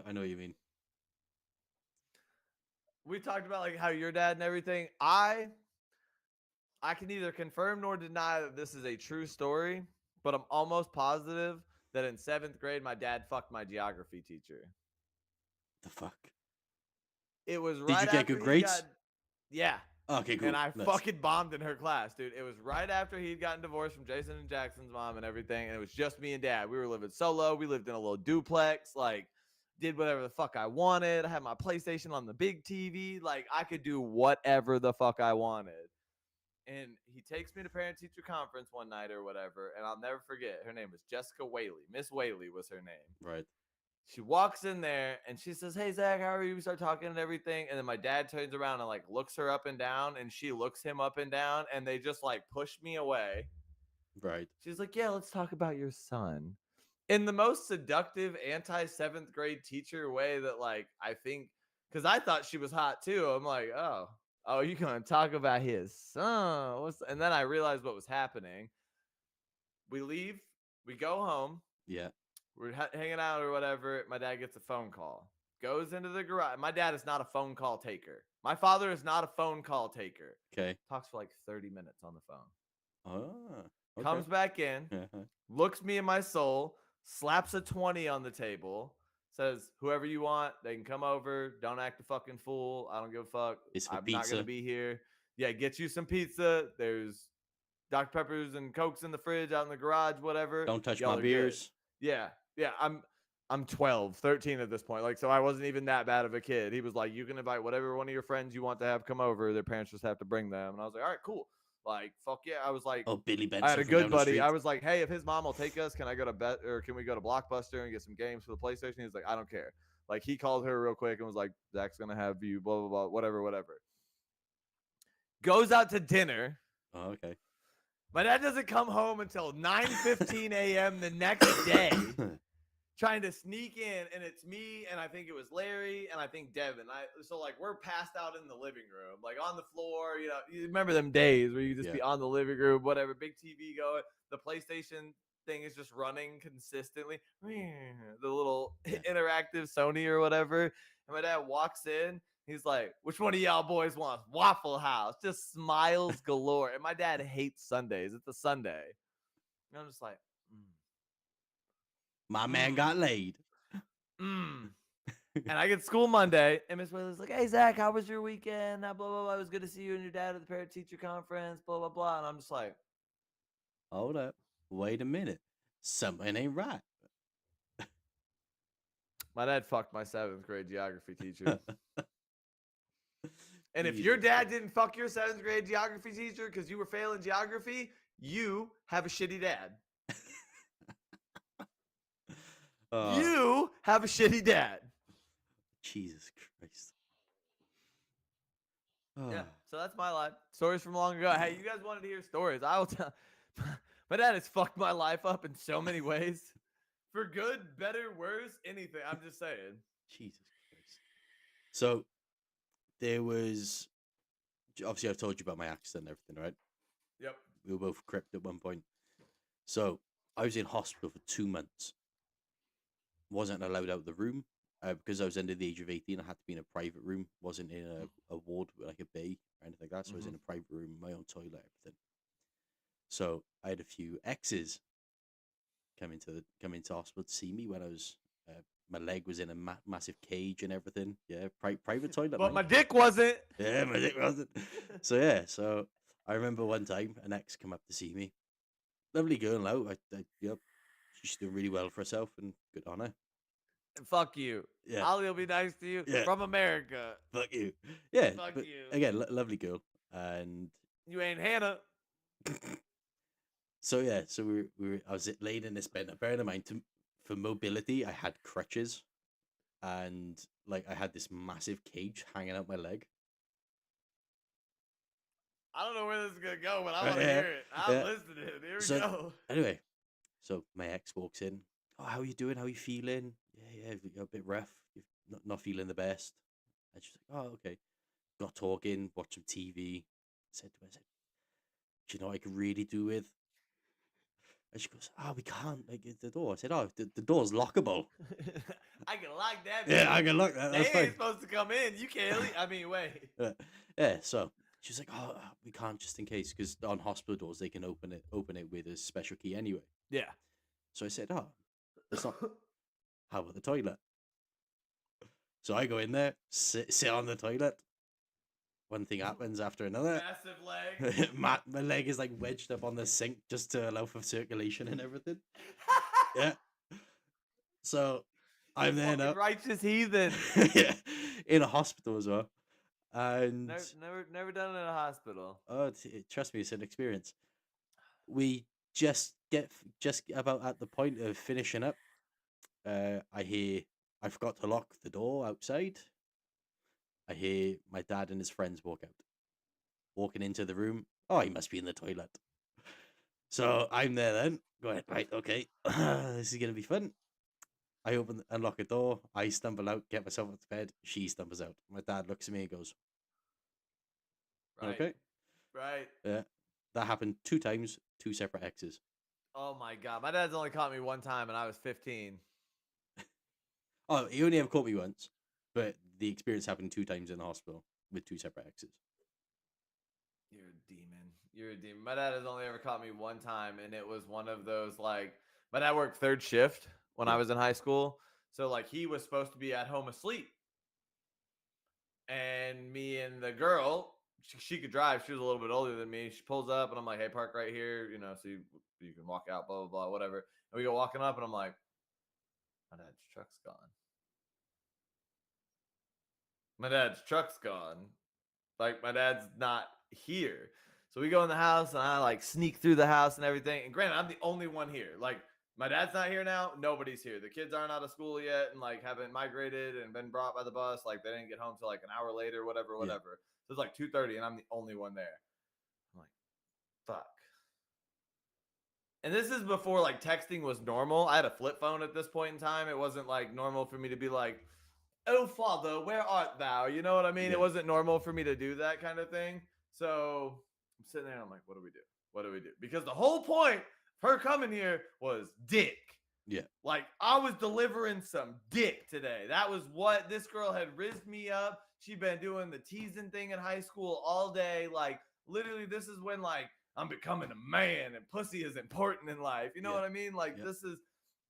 I know what you mean. We talked about like how your dad and everything. I can neither confirm nor deny that this is a true story, but I'm almost positive that in 7th grade, my dad fucked my geography teacher. The fuck? It was Did right you get after good he grades? got- yeah. Okay, cool. And I Nice. fucking bombed in her class, dude. It was right after he'd gotten divorced from Jason and Jackson's mom and everything. And it was just me and dad. We were living solo. We lived in a little duplex. Like, did whatever the fuck I wanted. I had my PlayStation on the big TV. Like, I could do whatever the fuck I wanted. And he takes me to parent-teacher conference one night or whatever. And I'll never forget. Her name was Jessica Whaley. Miss Whaley was her name. Right. She walks in there and she says, hey, Zach, how are you? We start talking and everything. And then my dad turns around and like looks her up and down and she looks him up and down and they just like push me away. Right. She's like, yeah, let's talk about your son. In the most seductive anti-7th grade teacher way that like, I think, because I thought she was hot too. I'm like, oh, you're going to talk about his son. And then I realized what was happening. we leave, we go home, Yeah. we're hanging out or whatever. My dad gets a phone call, goes into the garage. My dad is not a phone call taker. My father is not a phone call taker. Okay. Talks for like 30 minutes on the phone. Ah. Okay. Comes back in, Uh-huh. looks me in my soul, slaps a 20 on the table, says, whoever you want, they can come over. Don't act a fucking fool. I don't give a fuck. It's for I'm not going pizza. to be here. Yeah, get you some pizza. There's Dr. Peppers and Cokes in the fridge, out in the garage, whatever. Don't touch Y'all my are good. beers. Yeah. Yeah. I'm 12, 13 at this point. Like, so I wasn't even that bad of a kid. He was like, you can invite whatever one of your friends you want to have come over. Their parents just have to bring them. And I was like, all right, cool. Like, fuck yeah. I was like, Oh, Billy Benson. I had a from down good the buddy. street. I was like, hey, if his mom will take us, can I go to or can we go to Blockbuster and get some games for the PlayStation? He was like, I don't care. Like, he called her real quick and was like, Zach's gonna have you, blah blah blah, whatever. Goes out to dinner. Oh, okay. My dad doesn't come home until 9:15 a.m. the next day, trying to sneak in, and it's me, and I think it was Larry, and I think Devin. So like we're passed out in the living room, like on the floor. You know, you remember them days where you just be on the living room, whatever, big TV going, the PlayStation thing is just running consistently, the little interactive Sony or whatever. And my dad walks in. He's like, which one of y'all boys wants Waffle House? Just smiles galore. And my dad hates Sundays. It's a Sunday. And I'm just like, My man got laid. And I get school Monday, and Miss Whaley's like, hey, Zach, how was your weekend? Blah, blah, blah. It was good to see you and your dad at the parent-teacher conference, blah, blah, blah. And I'm just like, Hold up. Wait a minute. Something ain't right. my dad fucked my 7th grade geography teacher. And if your dad didn't fuck your 7th grade geography teacher because you were failing geography, you have a shitty dad. You have a shitty dad. Jesus Christ. Yeah, so that's my life. Stories from long ago. Hey, you guys wanted to hear stories? I will tell. My dad has fucked my life up in so many ways. For good, better, worse, anything. I'm just saying. Jesus Christ. So, there was... Obviously, I've told you about my accident and everything, right? Yep. We were both cripped at one point. So, I was in hospital for 2 months. Wasn't allowed out of the room. Because I was under the age of 18, I had to be in a private room. Wasn't in a ward, like a bay or anything like that. So I was in a private room, my own toilet, everything. So I had a few exes come into hospital to see me when I was... my leg was in a massive cage and everything. Yeah, private toilet. But my dick wasn't. Yeah, my dick wasn't. So I remember one time an ex come up to see me. Lovely girl now. She's doing really well for herself and good on her. Fuck you. Yeah. Ollie will be nice to you. Yeah. From America. Fuck you. Yeah. Fuck but you. Again, lovely girl. And You ain't Hannah. so yeah, so I was laying in this bed. Now, bear in mind, for mobility, I had crutches, and like I had this massive cage hanging out my leg. I don't know where this is gonna go, but I want to hear it. I'm listening. Here we go. Anyway, so my ex walks in. Oh, how are you doing? How are you feeling? Yeah, you're a bit rough. You're not feeling the best. And she's like, oh, okay. Got talking, watch some TV. I said, do you know what I could really do with? And she goes, oh, we can't like get the door. I said, oh, the door's lockable. I can lock that. Yeah, I can lock that. They That's fine. ain't supposed to come in. You can't leave. I mean, wait. Yeah, so she's like, oh, we can't just in case, because on hospital doors they can open it with a special key anyway. Yeah. So I said, oh, it's not. How about the toilet? So I go in there, sit on the toilet. One thing happens after another. Massive leg. My leg is like wedged up on the sink just to allow for circulation and everything. Yeah. So I'm there now. Righteous heathen. Yeah. In a hospital as well. And never done it in a hospital. Oh, trust me, it's an experience. We just about at the point of finishing up. I hear I forgot to lock the door outside. I hear my dad and his friends walking into the room. Oh, he must be in the toilet. So I'm there then, going, right, okay, this is gonna be fun. I unlock a door. I stumble out, get myself out to bed. She stumbles out. My dad looks at me and goes, Right. okay. Right. Yeah. That happened 2 times, 2 separate exes. Oh my god, my dad's only caught me one time, and I was 15. Oh, he only ever caught me once, but the experience happened 2 times in the hospital with 2 separate exes. You're a demon. You're a demon. My dad has only ever caught me one time, and it was one of those like my dad worked third shift when I was in high school, so like he was supposed to be at home asleep, and me and the girl, she could drive. She was a little bit older than me. She pulls up, and I'm like, "Hey, park right here, so you can walk out." Blah blah blah, whatever. And we go walking up, and I'm like, "My dad's truck's gone. My dad's truck's gone. Like my dad's not here." So we go in the house, and I like sneak through the house and everything. And granted, I'm the only one here. Like my dad's not here now. Nobody's here. The kids aren't out of school yet, and like haven't migrated and been brought by the bus. Like they didn't get home till like an hour later, whatever. So it's like 2:30, and I'm the only one there. I'm like, fuck. And this is before like texting was normal. I had a flip phone at this point in time. It wasn't like normal for me to be like, "Oh, Father, where art thou?" You know what I mean? Yeah. It wasn't normal for me to do that kind of thing. So I'm sitting there and I'm like, what do we do? What do we do? Because the whole point of her coming here was dick. Yeah. Like I was delivering some dick today. That was what this girl had rizzed me up. She'd been doing the teasing thing in high school all day. Like literally, this is when like I'm becoming a man and pussy is important in life. You know Yeah. what I mean? Like Yeah. this is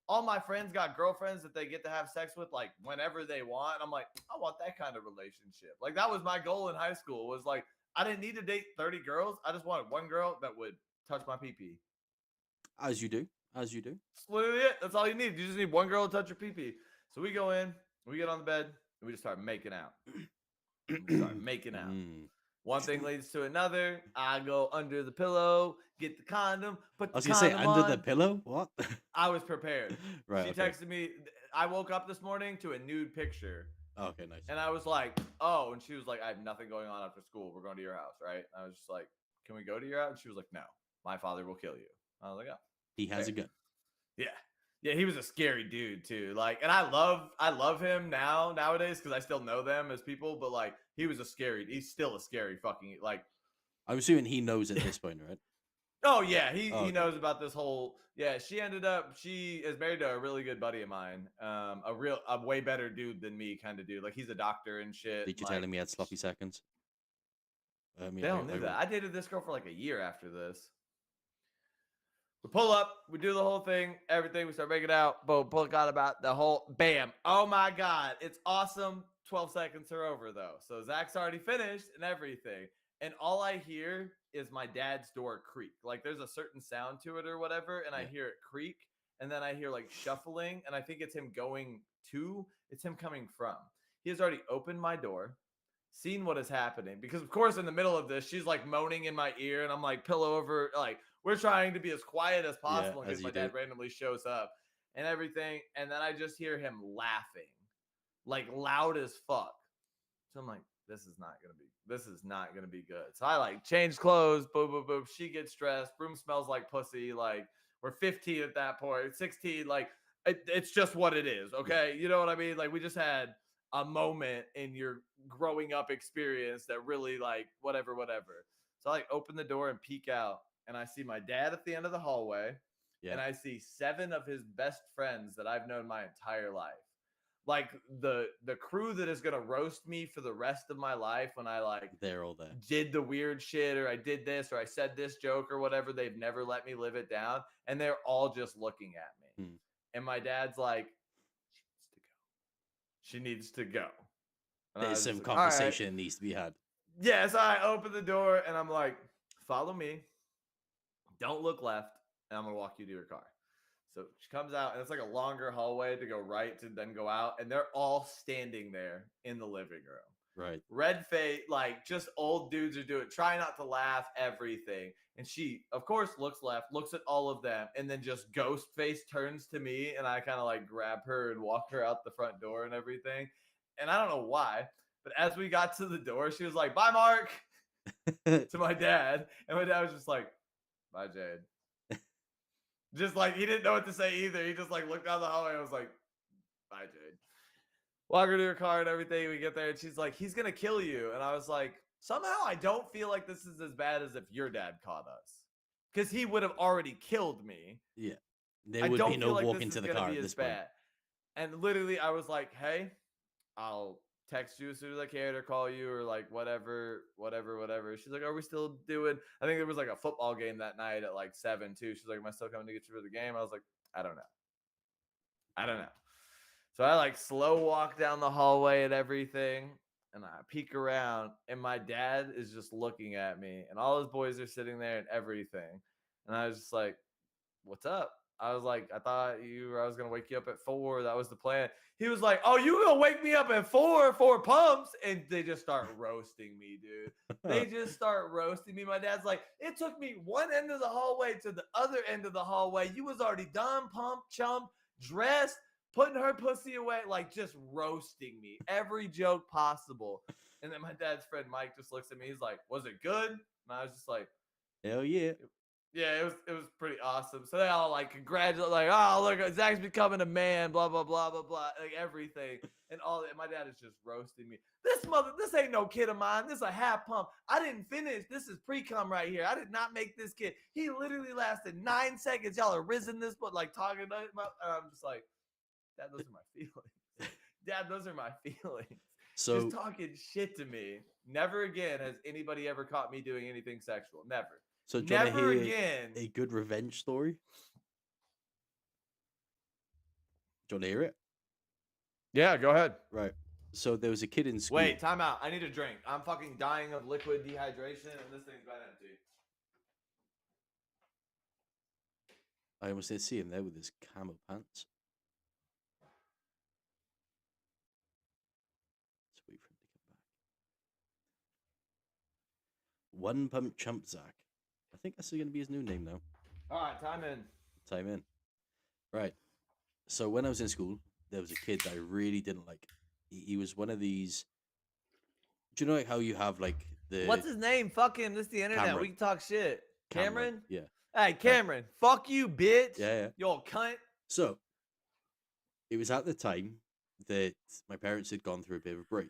all my friends got girlfriends that they get to have sex with like whenever they want. I'm like, I want that kind of relationship. Like that was my goal in high school was like, I didn't need to date 30 girls. I just wanted one girl that would touch my pee-pee. As you do. As you do. That's literally it. That's all you need. You just need one girl to touch your pee-pee. So we go in, we get on the bed, and we just start making out. One thing leads to another. I go under the pillow, get the condom, put I the was gonna say condom under on. the pillow. What? I was prepared. Right. She Okay. texted me. I woke up this morning to a nude picture. Oh, okay. Nice. And I was like, oh, and she was like, I have nothing going on after school. We're going to your house, right? And I was just like, can we go to your house? And she was like, no, my father will kill you. I was like, oh. He has a gun. Yeah. Yeah, he was a scary dude too. Like, and I love him nowadays because I still know them as people, but like he's still a scary fucking like. I'm assuming he knows at this point, right? Oh yeah, he okay. knows about this whole. Yeah, she is married to a really good buddy of mine. A way better dude than me kind of dude. Like he's a doctor and shit. Did you like, tell him he had sloppy seconds? They don't do that. I dated this girl for like a year after this. We pull up, we do the whole thing, everything. We start making out. Boom, got about the whole bam. Oh my God, it's awesome. 12 seconds are over though. So Zach's already finished and everything. And all I hear is my dad's door creak. Like there's a certain sound to it or whatever. And I hear it creak. And then I hear like shuffling. And I think it's him it's him coming from. He has already opened my door, seen what is happening. Because of course, in the middle of this, she's like moaning in my ear. And I'm like pillow over, like we're trying to be as quiet as possible in case my dad randomly shows up and everything. And then I just hear him laughing, like loud as fuck. So I'm like, this is not gonna be good. So I like change clothes, boom, boom, boom. She gets dressed. Room smells like pussy. Like we're 15 at that point, 16. Like it's just what it is. Okay, you know what I mean? Like we just had a moment in your growing up experience that really like whatever. So I like open the door and peek out, and I see my dad at the end of the hallway, and I see 7 of his best friends that I've known my entire life. Like the crew that is gonna roast me for the rest of my life when I like they're all there. Did the weird shit or I did this or I said this joke or whatever. They've never let me live it down, and they're all just looking at me. And my dad's like, she needs to go. And there's some like, conversation that needs to be had. Yeah, so I open the door and I'm like, follow me. Don't look left, and I'm gonna walk you to your car. So she comes out, and it's like a longer hallway to go right to then go out, and they're all standing there in the living room. Right. Red face, like just old dudes are doing, try not to laugh, everything. And she, of course, looks left, looks at all of them, and then just ghost face turns to me, and I kind of like grab her and walk her out the front door and everything. And I don't know why, but as we got to the door, she was like, "Bye, Mark," to my dad. And my dad was just like, "Bye, Jade." Just like, he didn't know what to say either. He just like looked down the hallway and was like, "Bye, Jade." Walk her to her car and everything. We get there and she's like, "He's going to kill you." And I was like, somehow I don't feel like this is as bad as if your dad caught us. because he would have already killed me. Yeah. There I would don't be no feel like walking this to is the gonna car be at as this point. bad. And literally, I was like, "Hey, I'll text you as soon as I can or call you or like whatever. She's like, "Are we still doing?" I think there was like a football game that night at like 7 too. She's like, "Am I still coming to get you for the game?" I was like, "I don't know." So I like slow walk down the hallway and everything, and I peek around, and my dad is just looking at me, and all his boys are sitting there and everything, and I was just like, "What's up?" I was like, "I thought I was gonna wake you up at 4. That was the plan." He was like, "Oh, you gonna wake me up at 4 pumps?" And they just start roasting me, dude. They just start roasting me. My dad's like, "It took me one end of the hallway to the other end of the hallway. You was already done, pump, chump, dressed, putting her pussy away," like just roasting me. Every joke possible. And then my dad's friend Mike just looks at me. He's like, "Was it good?" And I was just like, Hell yeah. yeah, it was pretty awesome. So they all like congratulate, like, "Oh, look, Zach's becoming a man," blah blah blah blah blah, like everything, and all that. My dad is just roasting me. This ain't no kid of mine. This is a half pump. I didn't finish. This is pre-cum right here. I did not make this kid. He literally lasted 9 seconds. Y'all are risen this, but like talking about. I'm just like, Dad, those are my feelings. Dad, those are my feelings. So Just talking shit to me. Never again has anybody ever caught me doing anything sexual. Never. do you want to Never hear again. a good revenge story? Do you want to hear it? Yeah, go ahead. Right. So there was a kid in school. Wait, time out. I need a drink. I'm fucking dying of liquid dehydration, and this thing's about empty. I almost didn't see him there with his camo pants. Let's wait for him to come back. One Pump Chump Zach. I think that's going to be his new name now. All right, time in. Time in. Right. So when I was in school, there was a kid that I really didn't like. He was one of these. Do you know like how you have like the What's his name? Fuck him. This is the internet. Cameron. We can talk shit. Cameron? Yeah. Hey, Cameron. Fuck you, bitch. Yeah, yeah. You old cunt. So it was at the time that my parents had gone through a bit of a break.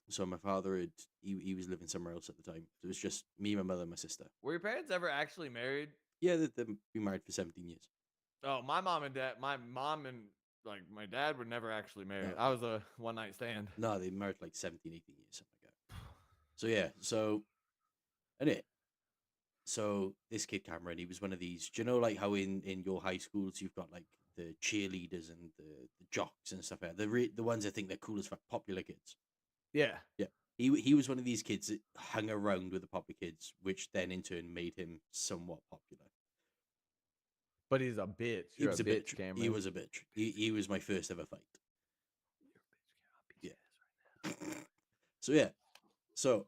So my father he was living somewhere else at the time. So it was just me, my mother, and my sister. Were your parents ever actually married? Yeah, they've been married for 17 years. Oh, my mom and like my dad were never actually married. No. I was a one night stand. No, they married like 17, 18 years, something like that. So yeah, so anyway, so this kid Cameron, he was one of these. Do you know like how in your high schools you've got like the cheerleaders and the jocks and stuff like that, the ones that think they're cool as fuck, popular kids. Yeah. Yeah. He was one of these kids that hung around with the popular kids, which then in turn made him somewhat popular. But he's a bitch. He You're was a a bitch, bitch. Cameron. He was a bitch. He was my first ever fight. Yeah. So yeah. So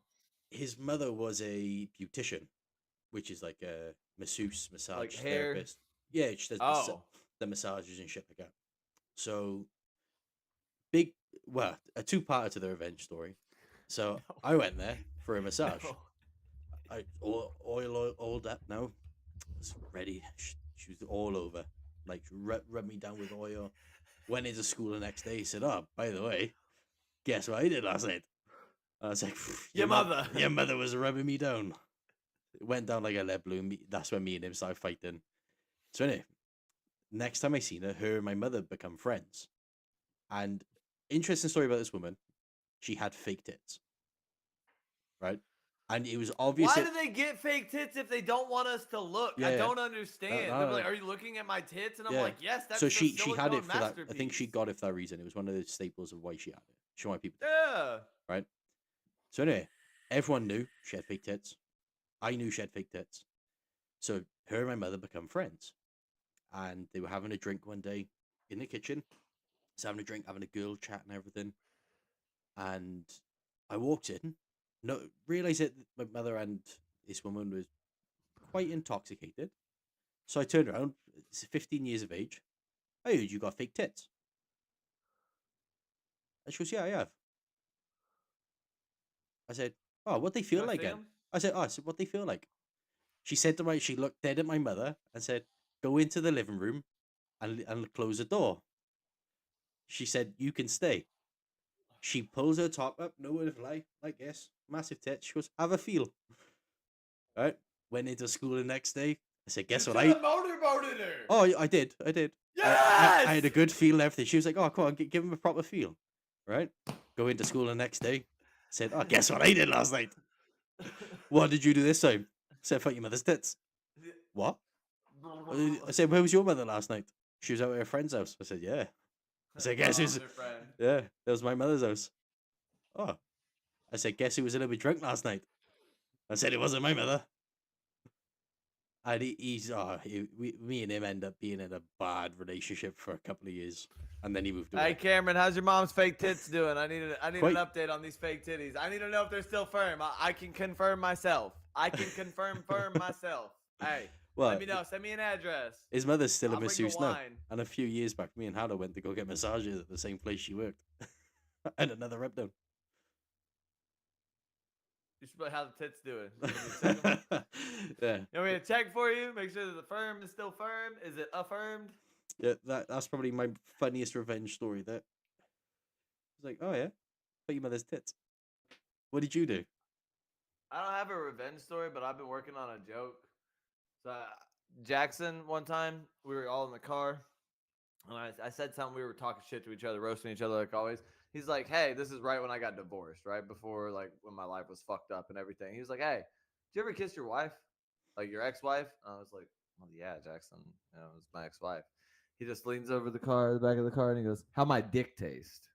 his mother was a beautician, which is like a masseuse, massage Like hair? therapist. Yeah, she does Oh. the massages and shit like that. So a two-parter to the revenge story. So No. I went there for a massage. No. I oiled up now. Was ready. She was all over. Like rubbed me down with oil. Went into school the next day. Said, "Oh, by the way, guess what I did last night?" I was like, Your mother. Your mother was rubbing me down." It went down like a lead balloon. That's when me and him started fighting. So anyway, next time I seen her and my mother become friends. And interesting story about this woman. She had fake tits. Right? And it was obvious. Why do they get fake tits if they don't want us to look? Yeah, I yeah. don't understand. No, They're no. like, "Are you looking at my tits?" And I'm Yeah. like, "Yes, that's So the she had it silicone for that. I think masterpiece." she got it for that reason. It was one of the staples of why she had it. She wanted people to, Yeah. right? So anyway, everyone knew she had fake tits. I knew she had fake tits. So her and my mother become friends. And they were having a drink one day in the kitchen. So having a drink, having a girl chat and everything. And I walked in, realized that my mother and this woman was quite intoxicated. So I turned around, it's 15 years of age. I heard you got fake tits. And she goes, "Yeah, I have." I said, "Oh, what they feel Can I like see then?" 'em? I said, what they feel like. She said she looked dead at my mother and said, "Go into the living room and close the door." She said, "You can stay." She pulls her top up, no word of lie, like yes, massive tits. She goes, "Have a feel." Right? Went into school the next day. I said, guess You what should have motorboated her. Oh, I did. I Yes! had a good feel and everything. She was like, oh, come on, give him a proper feel. Right? Go into school the next day. Said, oh, guess what I did last night? What did you do this time? I said, fuck your mother's tits. What? I said, where was your mother last night? She was out at her friend's house. I said, yeah. I said, guess who's... Your friend. Yeah, that was my mother's house. Oh. I said, guess who was a little bit drunk last night? I said, it wasn't my mother. And me and him end up being in a bad relationship for a couple of years. And then he moved away. Hey Cameron, how's your mom's fake tits doing? I need Quite- an update on these fake titties. I need to know if they're still firm. I can confirm myself. I can confirm myself. Hey, Well, let me know. Send me an address. his mother's still a I'll bring the masseuse now. wine. And a few years back, me and Hannah went to go get massages at the same place she worked. And another rep down. You should put how the tits doing. You want me to check 'em? Yeah. You want me to check for you? Make sure that the firm is still firm. Is it affirmed? Yeah, that's probably my funniest revenge story. That it's like, oh yeah, but your mother's tits. What did you do? I don't have a revenge story, but I've been working on a joke. So Jackson, one time we were all in the car, and I said something. We were talking shit to each other, roasting each other like always. He's like, "Hey, this is right when I got divorced, right before like when my life was fucked up and everything." He was like, "Hey, did you ever kiss your wife, like your ex-wife?" I was like, "Well, yeah, Jackson, it was my ex-wife." He just leans over the back of the car, and he goes, "How my dick taste?"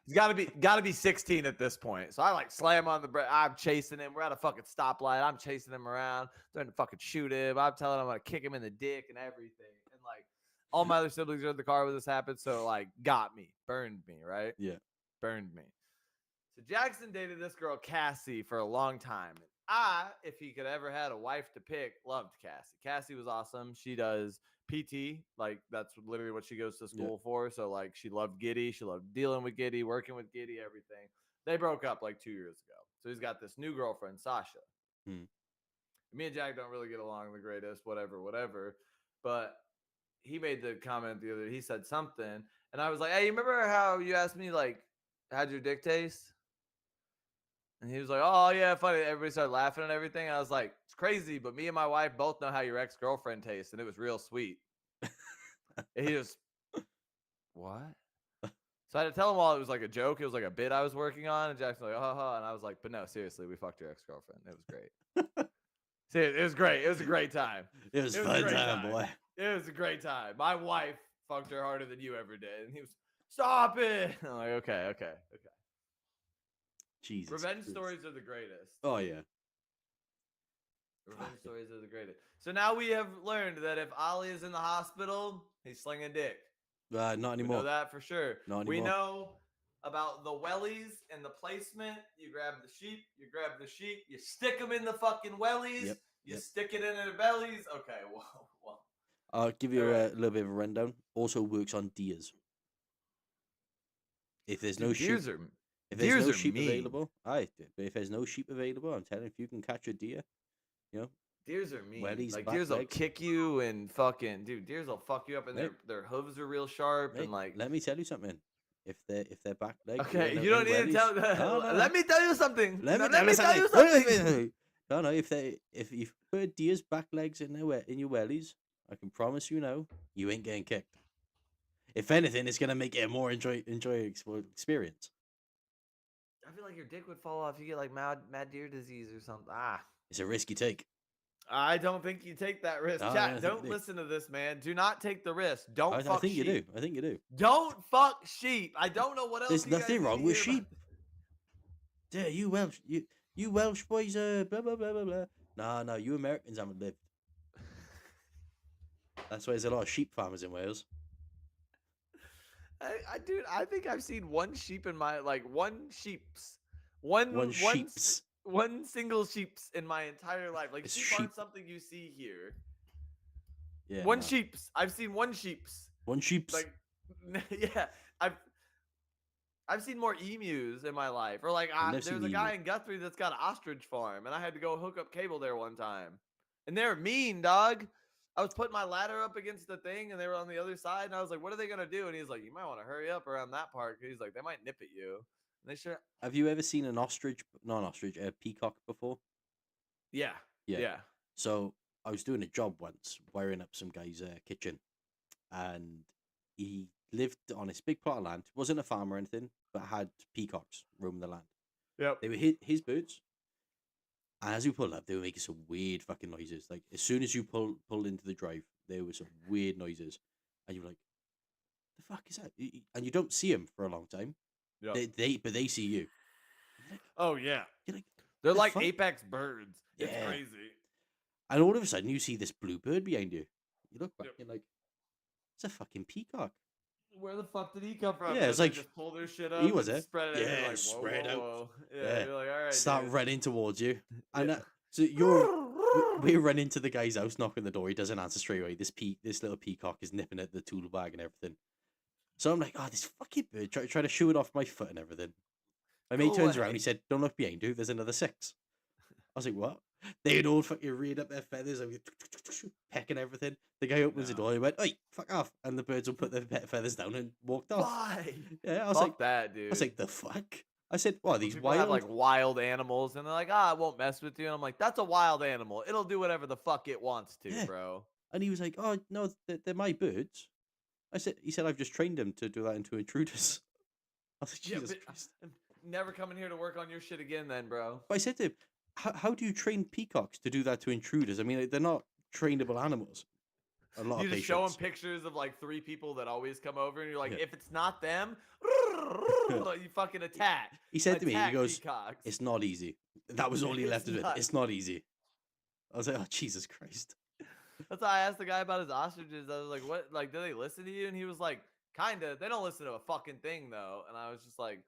He's gotta be 16 at this point. So I like slam on the brake. I'm chasing him. We're at a fucking stoplight. I'm chasing him around, trying to fucking shoot him. I'm telling him I'm gonna kick him in the dick and everything. And like all my other siblings are in the car when this happened. So like got me, burned me, right? Yeah. Burned me. So Jackson dated this girl Cassie for a long time. And if he could ever had a wife to pick, loved Cassie. Cassie was awesome. She does PT, like that's literally what she goes to school for. So like she loved Giddy, she loved dealing with Giddy, working with Giddy, everything. They broke up like 2 years ago. So he's got this new girlfriend, Sasha. Me and Jack don't really get along the greatest, whatever. But he made the comment the other day. He said something, and I was like, "Hey, you remember how you asked me like, how'd your dick taste?" And he was like, "Oh yeah, funny." Everybody started laughing and everything. I was like, "It's crazy, but me and my wife both know how your ex-girlfriend tastes, and it was real sweet." And he just, what? So I had to tell him all it was like a joke. It was like a bit I was working on, and Jackson was like, "Oh," and I was like, "But no, seriously, we fucked your ex-girlfriend. It was great. See, it was great. It was a great time. It was a fun great time, boy. It was a great time. My wife fucked her harder than you ever did." And he was, "Stop it." I'm like, okay. Jesus. Revenge Christ. stories are the greatest. Oh yeah. Revenge stories are the greatest. So now we have learned that if Ollie is in the hospital, he's slinging dick. Not We know anymore. that for sure. Not We anymore. know about the wellies and the placement. You grab the sheep, you stick them in the fucking wellies, Yep, you yep. stick it in their bellies. Okay, well. I'll give you Alright. a little bit of a rundown. Also works on deers. If there's no sheep, Deers are if there's no deers are sheep mean. available, but if there's no sheep available, I'm telling you, if you can catch a deer, you know, Deers are mean. Wellies, Like back deers will legs. kick you and fucking dude. Deers will fuck you up, and Mate. their hooves are real sharp mate, and like. let me tell you something. If they're back legs, Okay, in you don't in need to tell. wellies- No, no, Let me tell you something. Let No, me tell you tell you something. something. No, if you put a deer's back legs in your wellies, I can promise you now, you ain't getting kicked. If anything, it's gonna make it a more enjoyable experience. I feel like your dick would fall off. You get like mad deer disease or something. It's a risky take. I don't think you take that risk. No, I Chat, don't think don't you do. listen to this, man. Do not take the risk. Don't I fuck think sheep. you do. I think you do. Don't fuck sheep. I don't know what else. There's you guys nothing need to wrong with hear sheep. about- Yeah, you Welsh boys, blah blah blah blah blah. No, you Americans haven't lived. That's why there's a lot of sheep farmers in Wales. Dude, I think I've seen one sheep in my one single sheep's in my entire life. Like It's sheep aren't sheep. something you see here. Yeah. One no. sheep's. I've seen one sheep's. One sheep's. Like, yeah, I've seen more emus in my life. Or like, I've never there's seen a an guy emu. in Guthrie that's got an ostrich farm, and I had to go hook up cable there one time, and they're mean, dog. I was putting my ladder up against the thing, and they were on the other side, and I was like, "What are they gonna do?" And he's like, "You might want to hurry up around that part." He's like, "They might nip at you." And they sure, Have you ever seen an ostrich? Not an ostrich, a peacock before? yeah. Yeah. So I was doing a job once, wiring up some guy's kitchen, and he lived on this big plot of land. Wasn't a farm or anything, but had peacocks roaming the land. Yep. They were his birds. And as we pulled up, they were making some weird fucking noises. Like as soon as you pulled into the drive, there were some weird noises, and you were like, "The fuck is that?" And you don't see them for a long time. Yep. But they see you. Oh yeah. You're like, They're the like fuck? apex birds. It's Yeah. crazy. And all of a sudden, you see this blue bird behind you. You look back, Yep. you're like, "It's a fucking peacock." Where the fuck did he come from? Yeah, And it's they like, just pull their shit up. he was and it. Spread it. Yeah, You're like, whoa, spread whoa, out. whoa. Yeah, Yeah. You're like, all right. Start dude. running towards you, and Yeah. so we're running to the guy's house, knocking the door. He doesn't answer straight away. This little peacock is nipping at the tool bag and everything. So I'm like, "Oh, this fucking bird!" Try to shoo it off my foot and everything. My mate Go turns away. around. He said, "Don't look behind you. There's another 6." I was like, "What?" They had all fucking reared up their feathers, and pecking everything. The guy opens the No. door. He went, "Hey, fuck off!" And the birds will put their feathers down and walked off. Why? Yeah, I was Fuck like, that, dude. I was like, "The fuck?" I said, "What are Some these people wild?" have like wild animals, and they're like, "Ah, it won't mess with you." And I'm like, "That's a wild animal. It'll do whatever the fuck it wants to, Yeah. bro." And he was like, "Oh no, they're my birds." He said, "I've just trained them to do that into intruders." I was like, Yeah, "Jesus but Christ!" I'm never coming here to work on your shit again, then, bro. But I said to him, "How do you train peacocks to do that to intruders? I mean, like, they're not trainable animals." A lot You of just show them patience. pictures of like 3 people that always come over, and you're like, Yeah. if it's not them, you fucking attack. He said to me, he Attack goes, peacocks. "It's not easy." That was all he It's left it with. not. It's not easy. I was like, "Oh, Jesus Christ." That's why I asked the guy about his ostriches. I was like, "What? Like, do they listen to you?" And he was like, "Kinda. They don't listen to a fucking thing, though." And I was just like,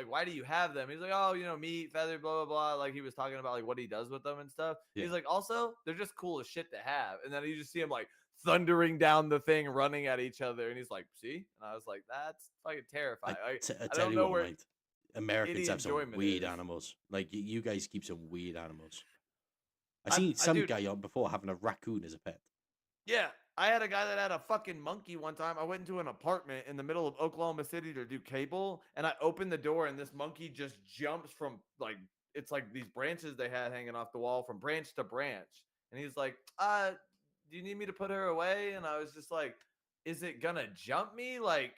why do you have them?" He's like, "Oh, meat, feather, blah blah blah." Like he was talking about like what he does with them and stuff. Yeah. He's like, also, they're just cool as shit to have. And then you just see him like thundering down the thing, running at each other, and he's like, "See?" And I was like, "That's fucking terrifying." I I tell don't you know what, where mate. Americans any have some enjoyment weird is. animals. Like you guys keep some weird animals. I I- seen I some do- guy on before having a raccoon as a pet. Yeah, I had a guy that had a fucking monkey one time. I went into an apartment in the middle of Oklahoma City to do cable, and I opened the door, and this monkey just jumps from like it's like these branches they had hanging off the wall from branch to branch. And he's like, do you need me to put her away?" And I was just like, "Is it gonna jump me?" Like,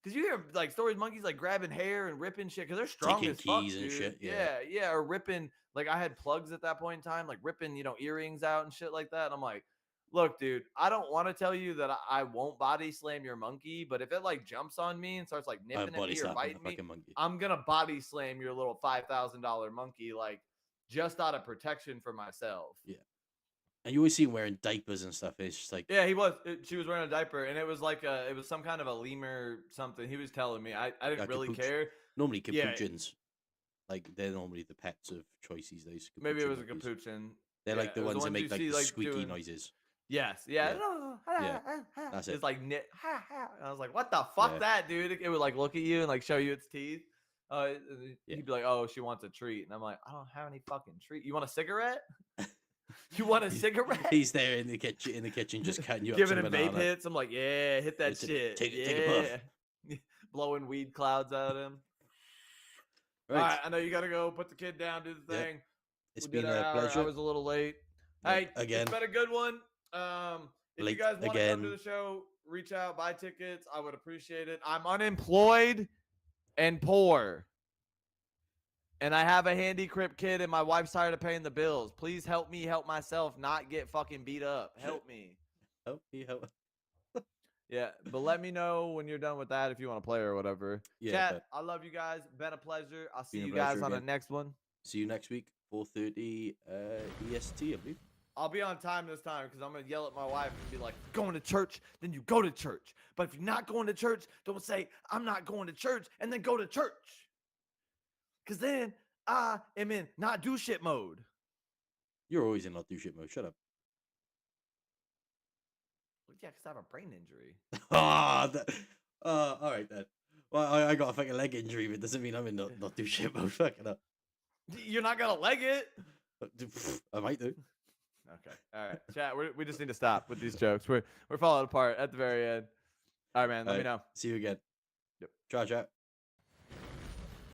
because you hear like stories monkeys like grabbing hair and ripping shit because they're strong Taking as fuck, keys and dude. shit, yeah. Yeah, or ripping. Like I had plugs at that point in time, like ripping, earrings out and shit like that. And I'm like, "Look, dude, I don't want to tell you that I won't body slam your monkey, but if it like jumps on me and starts like I'm nipping at body me or slapping a biting me, fucking monkey. I'm gonna body slam your little $5,000 monkey, like just out of protection for myself." Yeah. And you always see him wearing diapers and stuff. It's just like, Yeah, she was wearing a diaper, and it was like it was some kind of a lemur something. He was telling me. I didn't a really capuchin. care. Normally Yeah. capuchins, like they're normally the pets of choice these days. Maybe it capuchin was a monkeys. capuchin. They're Yeah, like the it was ones that make you like see, the squeaky doing- noises. Yes, yeah. Yeah, that's it. It's like knit. And I was like, "What the fuck, Yeah. that dude?" It would like look at you and like show you its teeth. Yeah. He'd be like, "Oh, she wants a treat," and I'm like, "I don't have any fucking treat. You want a cigarette? You want a cigarette?" He's there in the kitchen, just cutting you up Giving some him banana. vape hits. I'm like, "Yeah, hit that It's a- shit. take yeah." a puff. Blowing weed clouds at him. Right. All right, I know you got to go put the kid down, do the Yep. thing. It's We did been our a hour. pleasure. I was a little late. Yep, Hey, again. it's been a good one. If Late you guys want to come to again. the show, reach out, buy tickets. I would appreciate it. I'm unemployed and poor. And I have a handy crip kid, and my wife's tired of paying the bills. Please help me help myself not get fucking beat up. Help me. Help me help. Yeah, but let me know when you're done with that if you want to play or whatever. Yeah, Chat, but I love you guys. Been a pleasure. I'll see Been a you guys pleasure on the again. next one. see you next week, 4:30 EST, I believe. I'll be on time this time because I'm going to yell at my wife and be like, "Going to church, then you go to church. But if you're not going to church, don't say, 'I'm not going to church,' and then go to church. Because then I am in not do shit mode." You're always in not do shit mode. Shut up. Well, yeah, because I have a brain injury. All right then. Well, I got a fucking leg injury, but it doesn't mean I'm in not do shit mode. Fucking up. You're not going to leg it. I might do. Okay. All right. Chat, we just need to stop with these jokes. We're falling apart at the very end. All right, man. Let me Alright, know. See you again. Yep. Ciao, ciao.